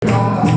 Amen.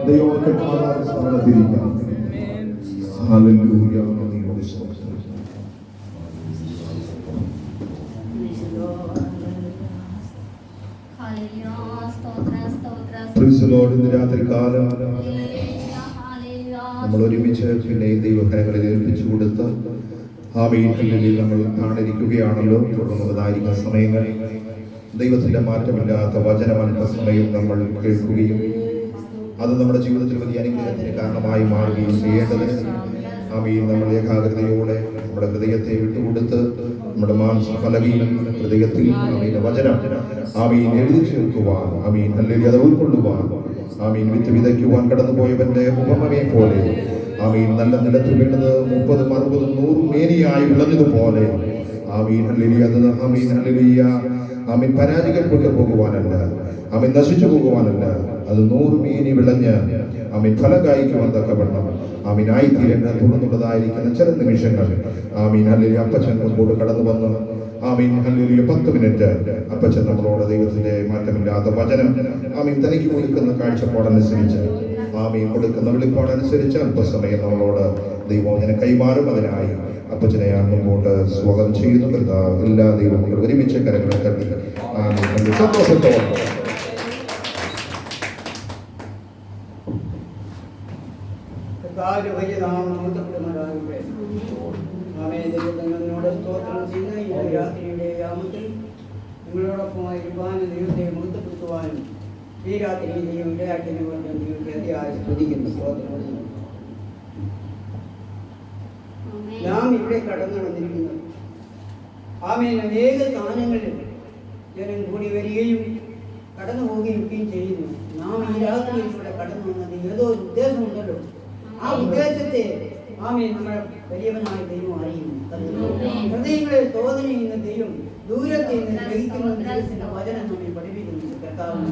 ദൈവമൊക്കെ സ്ഥാനത്തിരിക്കാം. Hallelujah. ഇന്ന് രാത്രി കാലം നമ്മൾ ഒരുമിച്ച് പിന്നെ ദൈവകരങ്ങളിൽ ഏൽപ്പിച്ചു കൊടുത്ത് ആമേൻ നമ്മൾ താണിരിക്കുകയാണല്ലോ. തുടർന്നുള്ളതായിരിക്കുന്ന സമയങ്ങൾ ദൈവത്തിന്റെ മാറ്റമില്ലാത്ത വചനമൽപ്പ സമയം നമ്മൾ കേൾക്കുകയും അത് നമ്മുടെ ജീവിതത്തിൽ വലിയ അനുഗ്രഹത്തിന് കാരണമായി മാറുകയും ചെയ്യേണ്ടതിന് ആമേൻ നമ്മൾ ഏകാഗ്രതയോടെ നമ്മുടെ ഹൃദയത്തെ വിട്ടുകൊടുത്ത് നമ്മുടെ മാംസഫലകയിൽ ഹൃദയത്തിൽ ആമേൻ വചനം ആമേൻ എഴുതി ചേർക്കുവാൻ ആമേൻ ഹല്ലേലൂയ അത് ഉൾക്കൊള്ളുവാൻ ആമേൻ വിത്ത് വിതയ്ക്കുവാൻ കടന്നുപോയവന്റെ ഉപമയെ പോലെ ആമേൻ നല്ല നിലത്ത് വീണത് 30, 60, 100 മേനിയായി വിളഞ്ഞതുപോലെ ആമേൻ ഹല്ലേലൂയ അത് ആമേൻ ഹല്ലേലൂയ ആമേൻ പരാജയപ്പെട്ടു പോകുവാനല്ല, ആമേൻ നശിച്ചു പോകുവാനല്ല, അത് 100 മേനി വിളഞ്ഞ് ആമേൻ ഫലം കായ്ക്കുവാൻ തക്കവണ്ണം ആമേൻ ആയിത്തീരേണ്ട തുടർന്നുള്ളതായിരിക്കുന്ന ചില നിമിഷങ്ങൾ ആമേൻ ഹല്ലേലൂയ അപ്പച്ചൻ മുൻപോട്ട് കടന്നു വന്ന് ആമേൻ ഹല്ലേലൂയ 10 മിനിറ്റ് അപ്പച്ചൻ നമ്മളോട് ദൈവത്തിന്റെ മാറ്റമില്ലാത്ത വചനം ആമേൻ തനിക്ക് കൊടുക്കുന്ന കാഴ്ചപ്പാടനുസരിച്ച് ആമേൻ കൊടുക്കുന്ന വെളിപ്പാടനുസരിച്ച് അല്പസമയം നമ്മളോട് ദൈവം അങ്ങനെ കൈമാറും. അതിനായി അപ്പച്ചനെ ഞാൻ മുമ്പോട്ട് സ്വാഗതം ചെയ്യുന്നു. എല്ലാ ദൈവങ്ങളും ഒരുമിച്ച് കരങ്ങളെ തട്ടി സന്തോഷത്തോടെ നിങ്ങളോടൊപ്പമായി ദൈവത്തെ മുഹൂർത്തപ്പെടുത്തുവാനും ഈ രാത്രി ദൈവം ഇടയാക്കിയതിനെ കൊണ്ട് ദൈവത്തെ അതിയായി സ്തുതിക്കുന്നു. നാം ഇവിടെ കടന്നു വന്നിരിക്കുന്നത് ആമേൻ അനേക സ്ഥാനങ്ങളിൽ ജനം കൂടി വരികയും കടന്നു പോവുകയും ചെയ്യുന്നു. നാം ഈ രാത്രിയിലൂടെ കടന്നു വന്നത് ഏതോ ഒരു ഉദ്ദേശമുണ്ടല്ലോ. ആ ഉദ്ദേശത്തെ ആമേൻ നമ്മുടെ വലിയവനായ ദൈവം അറിയുന്നു. ഹൃദയങ്ങളെ ശോധന ചെയ്യുന്ന ദൈവം ദൂരത്തെ നിന്ന് ഗ്രഹിക്കുന്ന ദൈവത്തിന്റെ വചനം നമ്മെ പഠിപ്പിക്കുന്നു. കർത്താവ്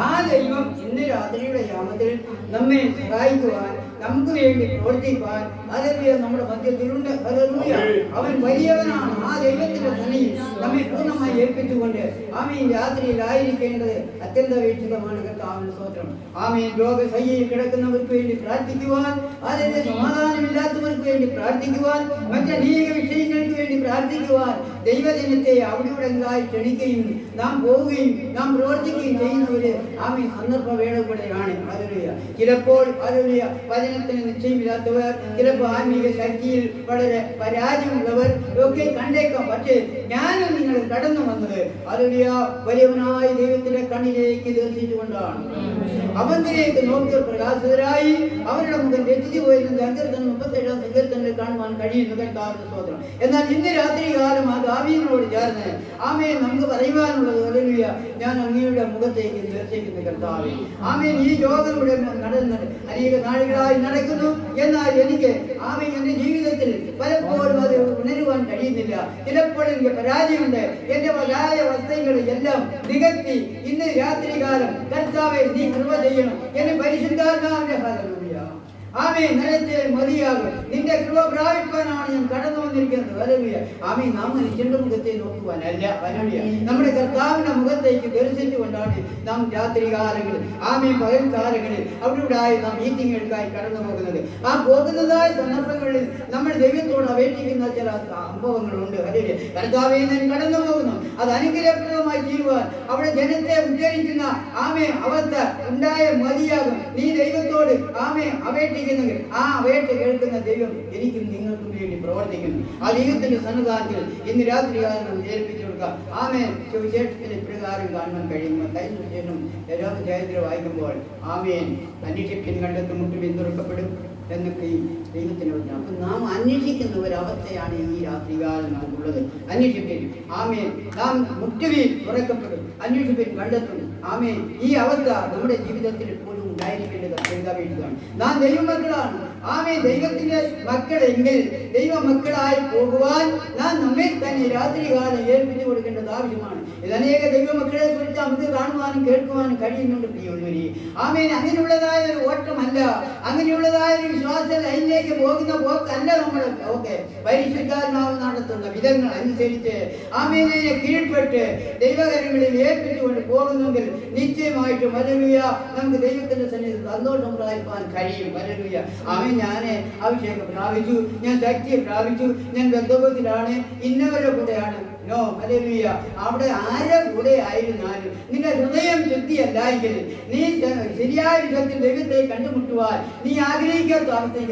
ആ ദൈവം ഇന്ന് രാത്രിയുടെ യാമത്തിൽ നമ്മെ സഹായിക്കുവാൻ, നമുക്ക് വേണ്ടി പ്രവർത്തിക്കാൻ ഹല്ലേലൂയ നമ്മുടെ മധ്യത്തിലുണ്ട്. ഹല്ലേലൂയ അവൻ വലിയവനാണ്. ആ ദൈവത്തിന്റെ സന്നിധിയിൽ നമ്മെ പൂർണ്ണമായി ഏൽപ്പിച്ചുകൊണ്ട് ആമേൻ രാത്രിയിലായിരിക്കേണ്ടത് അത്യന്താപേക്ഷിതമാണ്. കർത്താവിന്റെ സ്തോത്രം. ആമേൻ രോഗശയ്യയിൽ കിടക്കുന്നവർക്ക് വേണ്ടി പ്രാർത്ഥിക്കുവാൻ, അതിന്റെ സമാധാനമില്ലാത്തവർക്ക് വേണ്ടി പ്രാർത്ഥിക്കുവാൻ, മറ്റനേക വിഷയങ്ങൾക്ക് വേണ്ടി പ്രാർത്ഥിക്കുവാൻ ദൈവജനത്തെ അവിടെ എന്തായി ക്ഷണിക്കുകയും നാം പോവുകയും നാം പ്രവർത്തിക്കുകയും ചെയ്യുന്നവര് ആമേൻ സന്ദർഭ വേളകൂടെയാണ്. ഹല്ലേലൂയ ചിലപ്പോൾ ഹല്ലേലൂയ വചനത്തിന് നിശ്ചയമില്ലാത്തവർ, ചിലപ്പോൾ ആത്മീക ശക്തിയിൽ വളരെ പരാജയമുള്ളവർ ഒക്കെ കണ്ടേക്കാം. പക്ഷേ ഞാനും നിങ്ങൾ കടന്നു വന്നത് ഹല്ലേലൂയ വലിയവനായ ദൈവത്തിന്റെ കണ്ണിലേക്ക് ദർശിച്ചുകൊണ്ടാണ്. അവനിലേക്ക് നോക്കിയ പ്രകാശിതരായി അവരുടെ മുഖം രചിച്ചു പോയിരുന്നത് സങ്കീർത്തനം 37 സങ്കീർത്തനത്തിൽ കാണുവാൻ കഴിയുന്നു. കർത്താവിന്റെ സ്തോത്രം. എന്നാൽ ഇന്ന് രാത്രി കാലം ആ ദാവീദിനോട് ചേർന്ന് ആമേൻ നമുക്ക് പറയുവാനുള്ളത് ഹല്ലേലൂയ ഞാൻ അങ്ങയുടെ മുഖത്തേക്ക് ദർശിക്കുന്നു കർത്താവേ. ആമേൻ ഈ യോഗം ഇവിടെ നടന്ന് അനേക നാളുകളായി നടക്കുന്നു. എന്നാൽ എനിക്ക് ആമേൻ എന്റെ ജീവിതത്തിൽ പലപ്പോഴും അത് ഉണരുവാൻ കഴിയുന്നില്ല. ചിലപ്പോൾ എനിക്ക് പരാജയമുണ്ട്. എന്റെ പരാജയ അവസ്ഥകളെല്ലാം നികത്തി ഇന്ന് രാത്രി കാലം കർത്താവേ നീ കൃപ ചെയ്യണം. എന്നെ പരിശുദ്ധാത്മാവിന്റെ ഹല്ലേലൂയ ആമേൻ നിലത്തെ മതിയാകും. നിന്റെ കൃപ പ്രാപിക്കാനാണ് ഞാൻ കടന്നു വന്നിരിക്കുന്നത്. ഹല്ലേലൂയ ആമേൻ നാം മനുഷ്യന്റെ മുഖത്തെ നോക്കുവാനല്ല, ഹല്ലേലൂയ നമ്മുടെ കർത്താവിന്റെ മുഖത്തേക്ക് ദർശിച്ചുകൊണ്ടാണ് നാം രാത്രി കാലങ്ങളിൽ ആമേൻ പകൽ കാലങ്ങളിൽ അവിടെയായി നാം മീറ്റിങ്ങുകൾക്കായി കടന്നു പോകുന്നത്. ആ പോകുന്നതായ സന്ദർഭങ്ങളിൽ നമ്മൾ ദൈവത്തോട് അപേക്ഷിക്കുന്ന ചില സംഭവങ്ങളുണ്ട്. ഹല്ലേലൂയ കർത്താവേ ഞാൻ കടന്നു പോകുന്നു, അത് അനുഗ്രഹപ്രദമായി തീരുവാൻ അവിടെ ജനത്തെ ഉദ്ധരിക്കുന്ന ആമേൻ അവസ്ഥ ഉണ്ടായ മതിയാകും. നീ ദൈവത്തോട് ആമേൻ അപേക്ഷ ആ അപേക്ഷ കേൾക്കുന്ന ദൈവം എനിക്കും നിങ്ങൾക്കും വേണ്ടി പ്രവർത്തിക്കുന്നു. ആ ദൈവത്തിന്റെ സന്നിധാനത്തിൽ ഇന്ന് രാത്രി കാലം ഏൽപ്പിച്ചു കൊടുക്കുക. ആമേൻ സുവിശേഷത്തിന് ഇപ്രകാരം കാണാൻ കഴിയുന്നു. സുവിശേഷം 7-ാം അധ്യായത്തിൽ വായിക്കുമ്പോൾ ആമേൻ അന്വേഷിപ്പിൻ കണ്ടെത്തും മുട്ടും തുറക്കപ്പെടും എന്നൊക്കെ ഈ ദൈവത്തിന് പറഞ്ഞു. അപ്പൊ നാം അന്വേഷിക്കുന്ന ഒരവസ്ഥയാണ് ഈ രാത്രികാലം നമുക്കുള്ളത്. അന്വേഷിപ്പിൻ ആമേൻ നാം മുട്ടുവിൽ തുറക്കപ്പെടും, അന്വേഷിപ്പിൻ കണ്ടെത്തും. ആമേൻ ഈ അവസ്ഥ നമ്മുടെ ജീവിതത്തിൽ എപ്പോഴും ഉണ്ടായിരിക്കേണ്ടത് അത്യന്താപേക്ഷിതമാണ്. നാം ദൈവമക്കളാണ്. ആമേൻ ദൈവത്തിന്റെ മക്കളെങ്കിൽ ദൈവ മക്കളായി പോകുവാൻ നാം നമ്മെ തന്നെ രാത്രികാലം ഏൽപ്പിച്ചു കൊടുക്കേണ്ടത് ആവശ്യമാണ്. ഇത് അനേക ദൈവമക്കളെ കുറിച്ച് നമുക്ക് കാണുവാനും കേൾക്കുവാനും കഴിയുന്നുണ്ട് പ്രിയമുള്ളവരെ. ആമേൻ. അങ്ങനെയുള്ളതായ ഒരു ഓട്ടമല്ല, അങ്ങനെയുള്ളതായ ഒരു വിശ്വാസ ലൈനിലേക്ക് പോകുന്ന പോക്കല്ല നമ്മൾ പരിശുദ്ധാത്മാവ് നടത്തുന്ന വിധങ്ങൾ അനുസരിച്ച് ആമേനെ കീഴ്പ്പെട്ട് ദൈവകരങ്ങളിൽ ഏൽപ്പിച്ചുകൊണ്ട് പോകുന്നെങ്കിൽ നിശ്ചയമായിട്ടും ഹല്ലേലൂയ നമുക്ക് ദൈവത്തിന്റെ സന്നിധിയിൽ സന്തോഷം പ്രാപിക്കാൻ കഴിയും. ഹല്ലേലൂയ. ആമേൻ. ഞാൻ അഭിഷേകം പ്രാപിച്ചു, ഞാൻ ശക്തിയെ പ്രാപിച്ചു, ഞാൻ ബന്ധത്തിലാണ്, ഇന്നവരുടെ കൂടെയാണ്. No, hallelujah. അവിടെ ആരെ കൂടെ ആയിരുന്നാലും നിന്റെ ഹൃദയം ശുദ്ധിയല്ല എങ്കിൽ, നീ ശരിയായ വിധത്തിൽ ദൈവത്തെ കണ്ടുമുട്ടുവാൻ നീ ആഗ്രഹിക്കാത്ത അവസ്ഥയിൽ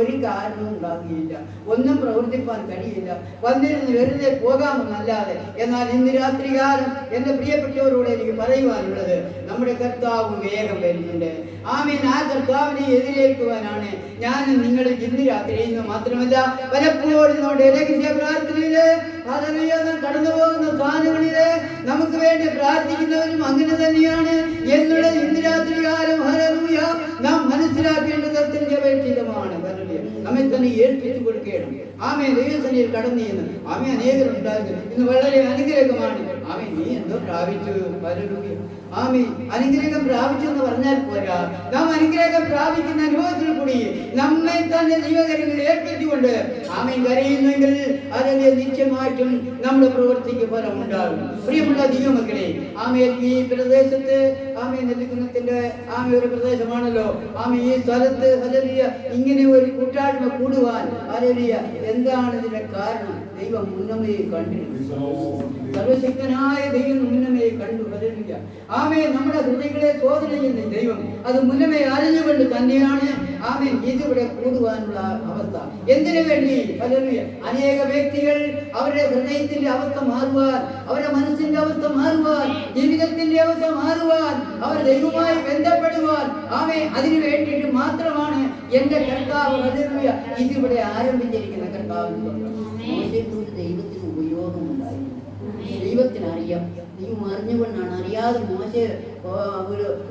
ഒരു കാരണവും ഉണ്ടാകുകയില്ല, ഒന്നും പ്രവർത്തിപ്പാൻ കഴിയില്ല. വന്നിരുന്ന് വെറുതെ പോകാമെന്നല്ലാതെ. എന്നാൽ ഇന്ന് രാത്രികാലം എന്റെ പ്രിയപ്പെട്ടവരോട് എനിക്ക് പറയുവാനുള്ളത്, നമ്മുടെ കർത്താവ് വേഗം വരുന്നുണ്ട്. ആമേൻ. ആ കർത്താവിനെ എതിരേൽക്കുവാനാണ് ഞാൻ നിങ്ങൾ ഇന്ന് രാത്രി ഇന്ന് മാത്രമല്ല പലപ്പോഴും നമ്മുടെ രഹസ്യ പ്രാർത്ഥനയില് കടന്നു പോകുന്ന സ്ഥാനങ്ങളില് നമുക്ക് വേണ്ടി പ്രാർത്ഥിക്കുന്നവരും അങ്ങനെ തന്നെയാണ് എന്നുള്ളത് ഇന്ന് രാത്രി കാലം ഹല്ലേലൂയ നാം മനസ്സിലാക്കേണ്ടത് അത്യന്താപേക്ഷിതമാണ്. ഹല്ലേലൂയ. നമ്മെ തന്നെ ഏൽപ്പിച്ചു കൊടുക്കണം. ആമേൻ. ദൈവസന്നിധിയിൽ കടന്നു ചെയ്യുന്നു. ആമേൻ. അനേകരുണ്ടായിരുന്നു. ഇന്ന് വളരെ അനുഗ്രഹമാണ്. ആമേൻ. നീ എന്തോ പ്രാപിച്ചു. ഹല്ലേലൂയ. ആമേൻ. അനുഗ്രഹം പ്രാപിച്ചു എന്ന് പറഞ്ഞാൽ പോരാ, നാം അനുഗ്രഹം പ്രാപിക്കുന്ന അനുഭവത്തിൽ കൂടി നമ്മെ തന്നെ ദൈവകരങ്ങളിൽ ഏൽപ്പിച്ചുകൊണ്ട് ആമേൻ കരയുന്നെങ്കിൽ അതിനെ നിശ്ചയമായിട്ടും നമ്മുടെ പ്രവൃത്തിക്ക് ഫലമുണ്ടാകും. പ്രിയമുള്ള ദൈവമക്കളെ, ആമേൻ ഈ പ്രദേശത്ത് ആമേൻ നെല്ലിക്കുന്നത്തിന്റെ ഒരു പ്രദേശമാണല്ലോ. ആമേൻ ഈ സ്ഥലത്ത് ഹല്ലേലൂയ ഇങ്ങനെ ഒരു കൂട്ടായ്മ കൂടുവാൻ ഹല്ലേലൂയ എന്താണ് ഇതിന്റെ കാരണം? ദൈവം മുന്നമേ കണ്ടിരുന്നു. സർവശക്തനായ ദൈവം മുന്നമേ കണ്ടു. ഹല്ലേലൂയ. ആമേൻ. നമ്മുടെ ഹൃദയങ്ങളെ ശോധന ചെയ്യുന്ന ദൈവം അത് മുന്നമേ അറിഞ്ഞുകൊണ്ട് തന്നെയാണ് ആമേൻ ഇതിവിടെ കൂടുവാനുള്ള അവസ്ഥ. എന്തിനു വേണ്ടി? ഹല്ലേലൂയ. അനേക വ്യക്തികൾ അവരുടെ ഹൃദയത്തിന്റെ അവസ്ഥ മാറുവാൻ, അവരുടെ മനസ്സിന്റെ അവസ്ഥ മാറുവാൻ, ജീവിതത്തിന്റെ അവസ്ഥ മാറുവാൻ, അവർ ദൈവവുമായി ബന്ധപ്പെടുവാൻ ആമേൻ അതിനു വേണ്ടിയിട്ട് മാത്രമാണ് എന്റെ കർത്താവ് ഹല്ലേലൂയ ഇതിവിടെ ആരംഭിച്ചിരിക്കുന്ന കർത്താവ്. ദൈവത്തിന് ഉപയോഗമുണ്ടായിരുന്നു. ദൈവത്തിന് അറിയാം. ദൈവം അറിഞ്ഞുകൊണ്ടാണ്, അറിയാതെ മോശ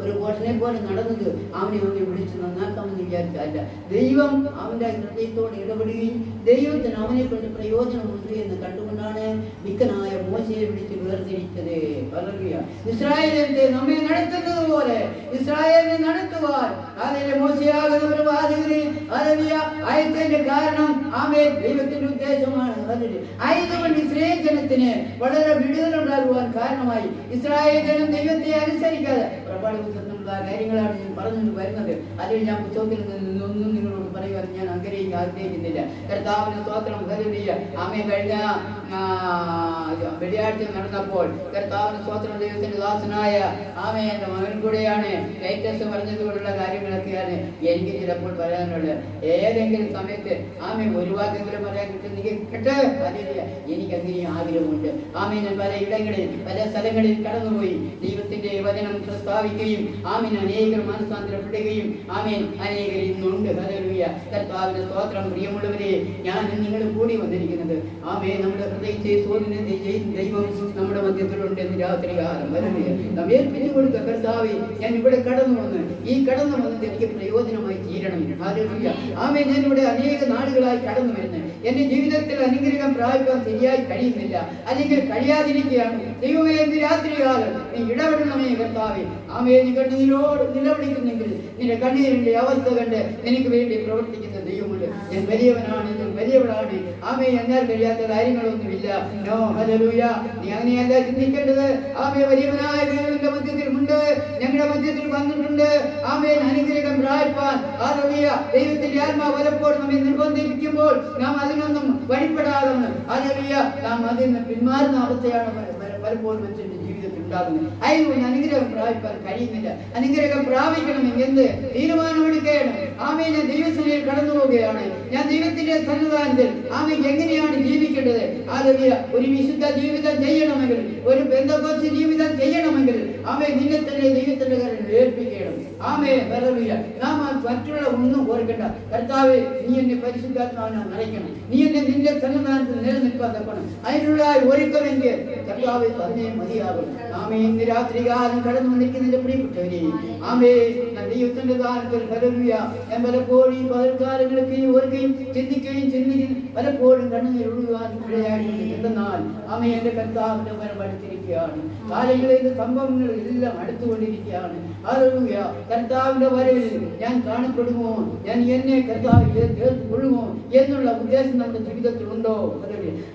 ഒരു പോഷനെ പോലെ നടന്നത് അവനെ ഒന്ന് വിളിച്ച് നന്നാക്കാമെന്ന് വിചാരിച്ചല്ല. ദൈവം അവന്റെ ഹൃദയത്തോട് ഇടപെടുകയും ദൈവത്തിന് അവനെ കൊണ്ട് പ്രയോജനമുണ്ട് എന്ന് കണ്ടുകൊണ്ടാണ് മിക്കനായ മോശയെ വിളിച്ച് വേർതിരിച്ചത്. ഹല്ലേലൂയ. ഇസ്രായേലിനെ നമ്മെ നടത്തുന്നത് പോലെ ഇസ്രായേലിനെ നടത്തുവാൻ അതിലെ മോശയാകുന്ന പ്രവാചകനെ ഹല്ലേലൂയ അയച്ചതിന്റെ കാരണം ആമേൻ ദൈവത്തിന്റെ ഉദ്ദേശമാണ്. ഹല്ലേലൂയ. ആയതുകൊണ്ട് ഇസ്രായേൽ ജനത്തിന് വളരെ വിടുതലുണ്ടാകുവാൻ കാരണമായി. ഇസ്രായേൽ ജനം ദൈവത്തെ അനുസരിക്കാതെ പുറപ്പാട് പുസ്തകത്തിലുള്ള കാര്യങ്ങളാണ് ഞാൻ പറഞ്ഞു വരുന്നത്. അതിൽ ഞാൻ പുസ്തകത്തിൽ നിന്നൊന്നും നിങ്ങളോട് പറയുവാൻ ഞാൻ ആഗ്രഹിക്കുന്നില്ല. കർത്താവിന് സ്തോത്രം. ഹല്ലേലൂയ. ആമേൻ. കഴിഞ്ഞ വെള്ളിയാഴ്ച നടന്നപ്പോൾ കർത്താവിന് സ്തോത്രം ദൈവത്തിന്റെ ദാസനായ ആമേൻ എന്റെ മകൻ കൂടെയാണ് ലൈറ്റസ് പറഞ്ഞതുകൊണ്ടുള്ള കാര്യങ്ങളൊക്കെയാണ് എനിക്ക് ചിലപ്പോൾ പറയാനുള്ളത്. ഏതെങ്കിലും സമയത്ത് ആമേൻ ഒരു വാക്കെങ്കിലും പറയാൻ കിട്ടുന്നെങ്കിൽ കേട്ട്. ഹല്ലേലൂയ. എനിക്ക് അങ്ങനെ ആഗ്രഹമുണ്ട്. ആമേൻ. ഞാൻ പല ഇടങ്ങളിൽ പല സ്ഥലങ്ങളിൽ കടന്നുപോയി ദൈവത്തിന്റെ വചനം പ്രസ്താവിക്കുകയും ആമേൻ അനേകർ മനസ്സാന്തരപ്പെടുകയും ആമേൻ അനേകർ ഇന്നുണ്ട്. ഹല്ലേലൂയ. കർത്താവിന്റെ സ്തോത്രം. പ്രിയമുള്ളവരെ, ഞാൻ നിങ്ങൾ കൂടി വന്നിരിക്കുന്നത് ആമേൻ നമ്മുടെ ഹൃദയത്തെ ശോധന ദൈവം നമ്മുടെ മധ്യത്തിലുണ്ട് എന്ന് രാത്രി കാലം. ഹല്ലേലൂയ. നാം ഏൽപ്പിച്ചു കൊടുത്ത കർത്താവേ, ഞാൻ ഇവിടെ കടന്നു വന്ന് ഈ കടന്നു വന്നത് എനിക്ക് പ്രയോജനമായി തീരണം. ഹല്ലേലൂയ. ആമേൻ. ഞാൻ ഇവിടെ അനേക നാളുകളായി കടന്നു വരുന്നത് എന്റെ ജീവിതത്തിൽ അനുഗ്രഹം പ്രാപിക്കാൻ ശരിയായി കഴിയുന്നില്ല, അല്ലെങ്കിൽ കഴിയാതിരിക്കുകയാണ്. ദൈവമേ, ഇന്ന് രാത്രി കാലം നീ ഇടപെടണമേ കർത്താവേ. ആമേൻ. നീ കണ്ണീരോട് നിലവിളിക്കുന്നെങ്കിൽ നിന്റെ കണ്ണീരിന്റെ അവസ്ഥ കണ്ട് എനിക്ക് വേണ്ടി പ്രവർത്തിക്കുന്ന ദൈവമുണ്ട്. ഞാൻ വലിയവനാണ്, ഞാൻ വലിയവളാണ്. ആമേൻ. എന്നാൽ കഴിയാത്ത കാര്യങ്ങളൊന്നുമില്ല. നോ. ഹല്ലേലൂയ. നീ അങ്ങനെയല്ല ചിന്തിക്കേണ്ടത്. ആമേൻ. വലിയവനായ ദൈവത്തിന്റെ മധ്യത്തിലുണ്ട്, ഞങ്ങളുടെ മധ്യത്തിൽ വന്നിട്ടുണ്ട്. ആമേൻ. അനുഗ്രഹം പ്രാപിപ്പാൻ ഹല്ലേലൂയ ദൈവത്തിന്റെ ആത്മാവ് പലപ്പോഴും നമ്മെ നിർബന്ധിപ്പിക്കുമ്പോൾ നാം അതിനൊന്നും വഴിപ്പെടാതെ ഹല്ലേലൂയ നാം അതിൽ നിന്ന് പിന്മാറുന്ന അവസ്ഥയാണ് പലപ്പോഴും മനുഷ്യന്റെ ജീവിതത്തിൽ ഉണ്ടാകുന്നത്. അതിനുകൊണ്ട് അനുഗ്രഹം പ്രാപിപ്പാൻ കഴിയുന്നില്ല. അനുഗ്രഹം പ്രാപിക്കണമെങ്കിൽ എന്ത് തീരുമാനമെടുക്കണം? ആമേൻ. ഞാൻ ദൈവസന്നിധിയിൽ കടന്നു പോവുകയാണ്. ഞാൻ ദൈവത്തിന്റെ സന്നിധാനത്തിൽ ആമേൻ എങ്ങനെയാണ് ജീവിക്കേണ്ടത്? ഹല്ലേലൂയ. ഒരു വിശുദ്ധ ജീവിതം ചെയ്യണമെങ്കിൽ, ഒരു പെന്തക്കോസ്ത് ജീവിതം ചെയ്യണമെങ്കിൽ ആമേ നിന്നെ തന്നെ ദൈവത്തിന്റെ കരങ്ങളിൽ ഏൽപ്പിക്കണം. ആമേ ഹല്ലേലൂയ. നാം മറ്റുള്ള ഒന്നും ഓർക്കണ്ട. കർത്താവേ, നീ എന്നെ പരിശുദ്ധാത്മാവിനാൽ നിറയ്ക്കണം. നീ എന്നെ നിന്റെ സന്നിധാനത്തിൽ നിലനിൽക്കാൻ തക്കണം. അതിനുള്ള ഒരുക്കമെങ്കിൽ കർത്താവേ തന്നെ മതിയാകും. ആമേ ഇന്ന് രാത്രികാലം കടന്നു വന്നിരിക്കുന്നതിന്റെ പ്രിയപ്പെട്ടവരെ, ആമേ ദൈവത്തിന്റെ ദാനത്തിൽ ഹല്ലേലൂയ. ഞാൻ പലപ്പോഴും ഈ പകൽക്കാലങ്ങളൊക്കെ ഓർക്കുകയും ചിന്തിക്കുകയും പലപ്പോഴും കണ്ണുനീർ ഒഴുകുവാൻ ഇടയായിട്ടുണ്ട്. എന്നാൽ ആമേ എന്റെ കർത്താവിന്റെ വരം അടുത്തിരിക്കുകയാണ്. കാലങ്ങളിലെ സംഭവങ്ങൾ എല്ലാം അടുത്തുകൊണ്ടിരിക്കുകയാണ്. ഹല്ലേലൂയ. കർത്താവിന്റെ വരവിൽ ഞാൻ കാണപ്പെടുമോ, ഞാൻ എന്നെ കർത്താവിൽ ചേർത്തുകൊള്ളുമോ എന്നുള്ള ഉദ്ദേശം നമ്മുടെ ജീവിതത്തിൽ ഉണ്ടോ?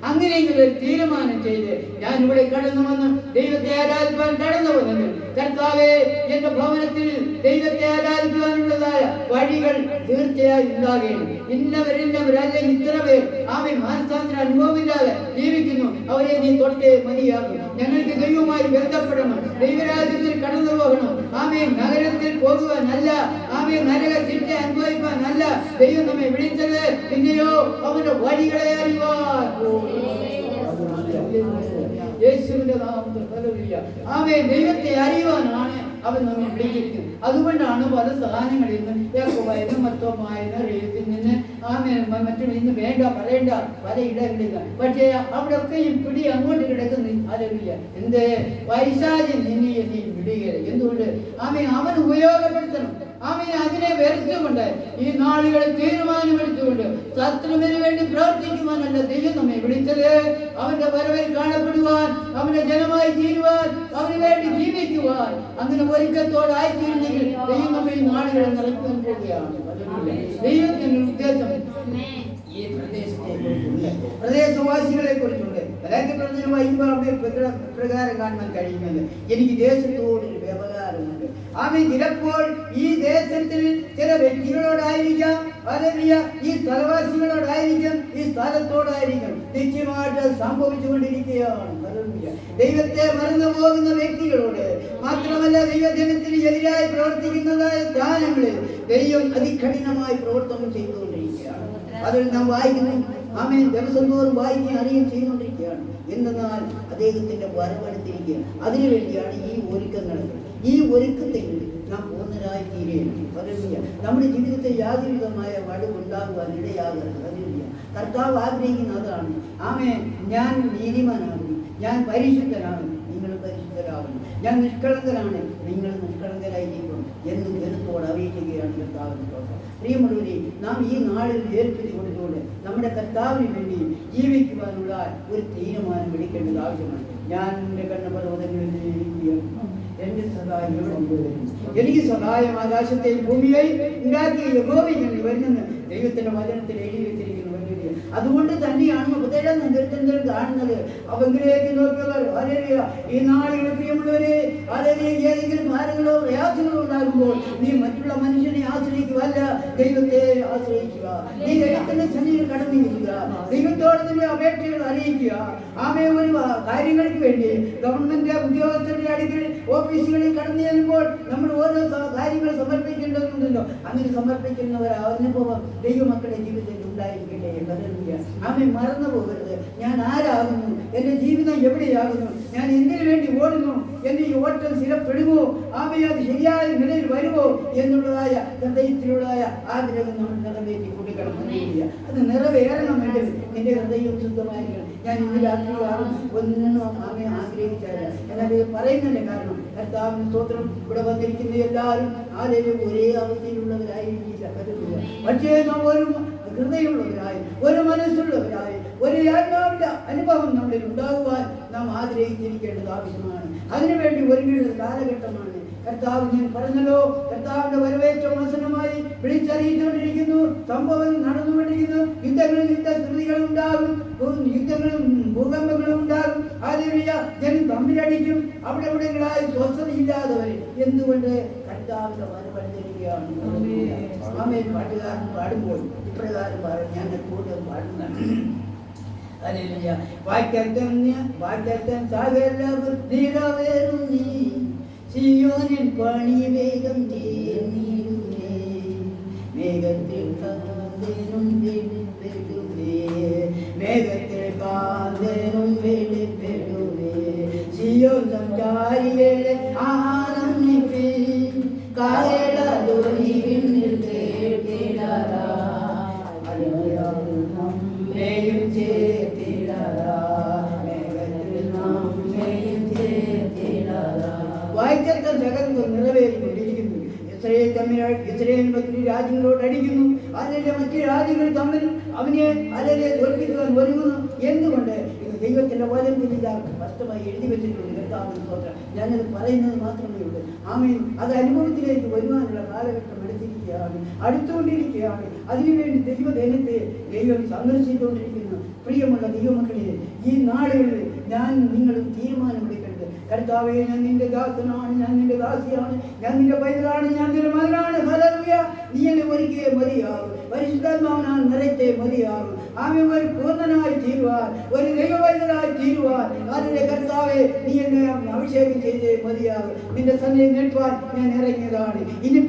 അങ്ങനെയെങ്കിലും ഒരു തീരുമാനം ചെയ്ത് ഞാൻ ഇവിടെ കടന്നു വന്ന് ദൈവത്തെ ആരാധിക്കാൻ കടന്നു വന്നത്, കർത്താവേ എന്റെ ഭവനത്തിൽ ദൈവത്തെ ആരാധിക്കുവാനുള്ളതായ വഴികൾ തീർച്ചയായും ഉണ്ടാകുകയും ഇന്നവരെല്ലാം ഇത്ര പേർ ആമേ മാനസാന്തര അനുഭവമില്ലാതെ ജീവിക്കുന്നു. അവരെ നീ തൊട്ടേ മതിയാകും. ഞങ്ങൾക്ക് ദൈവവുമായി ബന്ധപ്പെടണം, ദൈവരാജ്യത്തിൽ കടന്നു പോകണം. ആമേ നഗരത്തിൽ പോകുവാനല്ല, ആമേ നരക ശിക്ഷ അനുഭവിക്കാനല്ല ദൈവം നമ്മെ വിളിച്ചത്. പിന്നെയോ അവന്റെ വഴികളെ അറിയുവാൻ. യേശുവിന്റെ നാമത്തിൽ ഹല്ലേലൂയ. ആമേ ദൈവത്തെ അറിയുവാനാണ് അവൻ നമ്മെ വിളിച്ചിരിക്കുന്നത്. അതുകൊണ്ടാണ് പല സ്ഥാനങ്ങളിൽ നിന്ന് യാക്കോബായെന്ന് മർത്തോമായെന്ന് റേത്തിൽ നിന്ന് ആമേ മറ്റും ഇന്ന് വേണ്ട പറയേണ്ട പല ഇടങ്ങളില്ല. പക്ഷേ അവിടെ ഒക്കെയും പിടി അങ്ങോട്ട് കിടക്കുന്നു. ഹല്ലേലൂയ. എന്ത് പൈശാചിൻ നിന്നെ നീ വിടുകയില്ല. എന്തുകൊണ്ട്? ആമേ അവൻ ഉപയോഗപ്പെടുത്തണം. ആമേ അതിനെ വെറുത്തുകൊണ്ട് ഈ നാളുകളിൽ തീരുമാനമെടുത്തുകൊണ്ട് ശത്രുവിന് വേണ്ടി പ്രവർത്തിക്കുവാനല്ല ദൈവം നമ്മെ വിളിച്ചത്. അവന്റെ വരവിൽ കാണപ്പെടുവാൻ, അവന്റെ ജനമായി തീരുവാൻ, അവന് വേണ്ടി ജീവിക്കുവാൻ. അങ്ങനെ ഒരുക്കത്തോടായിത്തീരുന്നെങ്കിൽ ദൈവം നമ്മെ ഈ നാളുകളിൽ നിറയ്ക്കാൻ പോവുകയാണ്. ദൈവത്തിന്റെ ഉദ്ദേശം ഈ പ്രദേശവാസികളെ കുറിച്ചുണ്ട്. പ്രകാരം കാണാൻ കഴിയുന്നത് എനിക്ക് ദേശത്തോടൊരു വ്യവഹാരമുണ്ട്. ആമേ ചിലപ്പോൾ ഈ ദേശത്തിൽ ചില വ്യക്തികളോടായിരിക്കാം, അല്ലെങ്കിൽ ഈ സ്ഥലവാസികളോടായിരിക്കും, ഈ സ്ഥലത്തോടായിരിക്കും. നിശ്ചയമായിട്ട് സംഭവിച്ചുകൊണ്ടിരിക്കുകയാണ്. ദൈവത്തെ മറന്നു പോകുന്ന വ്യക്തികളോട് മാത്രമല്ല, ദൈവജനത്തിന് എതിരായി പ്രവർത്തിക്കുന്നതായ സ്ഥാനങ്ങളിൽ ദൈവം അതികഠിനമായി പ്രവർത്തനം ചെയ്തുകൊണ്ടിരിക്കുകയാണ്. അതിൽ നാം വായിക്കുന്നു. ആമേൻ. ദിവസം തോറും വായിക്കുകയും അറിയുകയും ചെയ്തുകൊണ്ടിരിക്കുകയാണ്. എന്നാൽ അദ്ദേഹത്തിന്റെ വരവെടുത്തിരിക്കുകയാണ്. അതിനുവേണ്ടിയാണ് ഈ ഒരുക്കങ്ങൾ. ഈ ഒരുക്കത്തിൽ നാം പൂർണ്ണരായി തീരുകയാണ്. ഹല്ലേലൂയ. നമ്മുടെ ജീവിതത്തിൽ യാതൊരുവിധമായ വടുവുണ്ടാകുവാൻ ഇടയാകരുത്. ഹല്ലേലൂയ. കർത്താവ് ആഗ്രഹിക്കുന്ന അതാണ്. ആമേൻ. ഞാൻ നീതിമാനാകുന്നു, ഞാൻ പരിശുദ്ധനാണ്, നിങ്ങൾ പരിശുദ്ധരാകുന്നു, ഞാൻ നിഷ്കളങ്കനാണ്, നിങ്ങൾ നിഷ്കളങ്കരായിരിക്കും എന്ന് ജനത്തോട് അറിയിക്കുകയാണ് കർത്താവിന്റെ പ്രോഗ്രാം. പ്രിയമുള്ളവരെ, നാം ഈ നാളിൽ ഏൽപ്പിച്ചു കൊടുത്തുകൊണ്ട് നമ്മുടെ കർത്താവിന് വേണ്ടി ജീവിക്കുവാനുള്ള ഒരു തീരുമാനം എടുക്കേണ്ടത് ആവശ്യമാണ്. ഞാൻ എൻ്റെ കണ്ണപർവ്വതങ്ങളിൽ എന്റെ സഹായം കൊണ്ടുവരും. എനിക്ക് സഹായം ആകാശത്തെയും ഭൂമിയെയും ഉണ്ടാക്കിയ യഹോവയിൽ വരുന്നെന്ന് ദൈവത്തിന്റെ വചനത്തിൽ എഴുതി വെച്ചിരിക്കുന്നു. അതുകൊണ്ട് തന്നെയാണ് 37 സങ്കീർത്തനത്തിൽ കാണുന്നത്. അവങ്കിലേക്ക് നോക്കിയവർ ഹല്ലേലൂയ. ഈ നാളുകളിൽ പ്രിയമുള്ളവരെ, ഹല്ലേലൂയ, ഏതെങ്കിലും ഭാരങ്ങളോ പ്രയാസങ്ങളോ ഉണ്ടാകുമ്പോൾ നീ മറ്റുള്ള മനുഷ്യനെ ആശ്രയിക്കുകയല്ല, ദൈവത്തെ ആശ്രയിക്കുക. നീ ദൈവത്തിന്റെ സന്നിധിയിൽ കടന്നിരിക്കുക, ദൈവത്തോട് നിന്റെ അപേക്ഷകൾ അറിയിക്കുക. ആമേ. ഒരു കാര്യങ്ങൾക്ക് വേണ്ടി ഗവൺമെന്റ് ഉദ്യോഗസ്ഥരുടെ അടുക്കൽ ഓഫീസുകളിൽ കടന്നു ചെല്ലുമ്പോൾ നമ്മൾ ഓരോ കാര്യങ്ങൾ സമർപ്പിക്കേണ്ടതുണ്ടല്ലോ. അങ്ങനെ സമർപ്പിക്കുന്നവർ അനുഭവം ദൈവമക്കളുടെ ജീവിതത്തിൽ ഉണ്ടായിരിക്കട്ടെ. ആമേ. മറന്നു പോകരുത്. ഞാൻ ആരാകുന്നു, എന്റെ ജീവിതം എവിടെയാകുന്നു, ഞാൻ എന്തിനു വേണ്ടി ഓടുന്നു, എന്റെ ഈ ഓട്ടം സ്ഥിരപ്പെടുമോ, ആമേ അത് ശരിയായ നിലയിൽ വരുമോ എന്നുള്ളതായ ഹൃദയത്തിലുള്ളതായ ആഗ്രഹം നമ്മൾ നിറവേറ്റി കൊടുക്കണം. അത് നിറവേറണമെങ്കിൽ നിന്റെ ഹൃദയം ശുദ്ധമായിരിക്കണം. ഞാൻ ഇന്ന് രാത്രി ഒന്നും ആമേ ആഗ്രഹിച്ചല്ല. എന്നാൽ ഇത് പറയുന്നതിന്റെ കാരണം കർത്താവിന് സ്തോത്രം. ഇവിടെ വന്നിരിക്കുന്ന എല്ലാവരും ആരെയും ഒരേ അവസ്ഥയിലുള്ളവരായിരിക്കില്ല. പക്ഷേ നാം ഒരു ഹൃദയമുള്ളവരായി, ഒരു മനസ്സുള്ളവരായി, ഒരു ആത്മാവിന്റെ അനുഭവം നമ്മളിൽ ഉണ്ടാകുവാൻ നാം ആഗ്രഹിച്ചിരിക്കേണ്ടത് ആവശ്യമാണ്. അതിനുവേണ്ടി ഒരുങ്ങുന്ന കാലഘട്ടമാണ്. കർത്താവ് ഞാൻ പറഞ്ഞല്ലോ, കർത്താവിന്റെ വരവേറ്റം ആസന്നമായി വിളിച്ചറിയിച്ചുകൊണ്ടിരിക്കുന്നു. സംഭവം നടന്നുകൊണ്ടിരിക്കുന്നു. യുദ്ധങ്ങളും യുദ്ധസ്ഥിതികളും ഉണ്ടാകും, യുദ്ധങ്ങളും ഭൂകമ്പങ്ങളും ഉണ്ടാകും. ഹല്ലേലൂയ. ജനം തമ്മിലടിക്കും. അവിടെ എവിടെയെങ്കിലായി സ്വസ്ഥതയില്ലാത്തവർ. എന്തുകൊണ്ട്? കർത്താവിന്റെ വരവടുത്തിരിക്കുകയാണ്. ആമേൻ. പാട്ടുകാരൻ പാടുമ്പോൾ ഇപ്രകാരം പാടും. ഞാൻ കൂടുതൽ പാടുന്നതാണ്. ഹല്ലേലൂയ. വാഗ്ദത്തം സകല നിറവേറും നീ, സിയോനിൻ പണി വേഗം തീർന്നിടുമേ, മേഘത്തിൽ കാന്തനും വെളിപ്പെടുമേ, മേഘത്തിൽ കാന്തനും വെളിപ്പെടുമേ, സിയോൻ സംചാരികളെ ഇസ്രായേൽ മറ്റു രാജ്യങ്ങളോട് അടിക്കുന്നു. അല്ലെങ്കിൽ മറ്റു രാജ്യങ്ങൾ തമ്മിൽ അവനെ അല്ലെങ്കിൽ തോൽപ്പിക്കുവാൻ ഒരുങ്ങുന്നു. എന്തുകൊണ്ട്? ഇത് ദൈവത്തിന്റെ വചനത്തിൽ സ്പഷ്ടമായി എഴുതി വെച്ചിട്ടുണ്ട്. കർത്താവിന്റെ സ്തോത്രം. ഞാനത് പറയുന്നത് മാത്രമേ ഉള്ളൂ. ആമേൻ. അത് അനുഭവത്തിലേക്ക് വരുവാനുള്ള കാലഘട്ടം അടുത്തുകൊണ്ടിരിക്കുകയാണ്. അതിനുവേണ്ടി ദൈവജനത്തെ ദൈവം സന്ദർശിച്ചുകൊണ്ടിരിക്കുന്നു. പ്രിയമുള്ള ദൈവമക്കളെ, ഈ നാളുകളിൽ ഞാൻ നിങ്ങളും തീരുമാനമെടുക്കരുത്. കർത്താവേ, ഞാൻ നിന്റെ ദാസനാണ്, ഞാൻ നിന്റെ ദാസിയാണ്, ഞാൻ നിന്റെ പൈതലാണ്, ഞാൻ നിന്റെ മകനാണ്. ഹല്ലേലൂയ. നീ എന്നെ ഒരുക്കിയേ മതിയാകും, പരിശുദ്ധാത്മാവിനാൽ നിറയ്ക്കേ മതിയാകും. ആമേൻ. ഒരു പൂർണ്ണനായി തീരുവാൻ, ഒരു ദൈവവൈദ്യനായി തീരുവാൻ അതിന്റെ കർത്താവെ നീ എന്നെ അഭിഷേകം ചെയ്തേ മതിയാകും. നിന്റെ സന്നിധിയിൽ നിൽപ്പാൻ ഞാൻ ഇറങ്ങിയതാണ്. ഇനി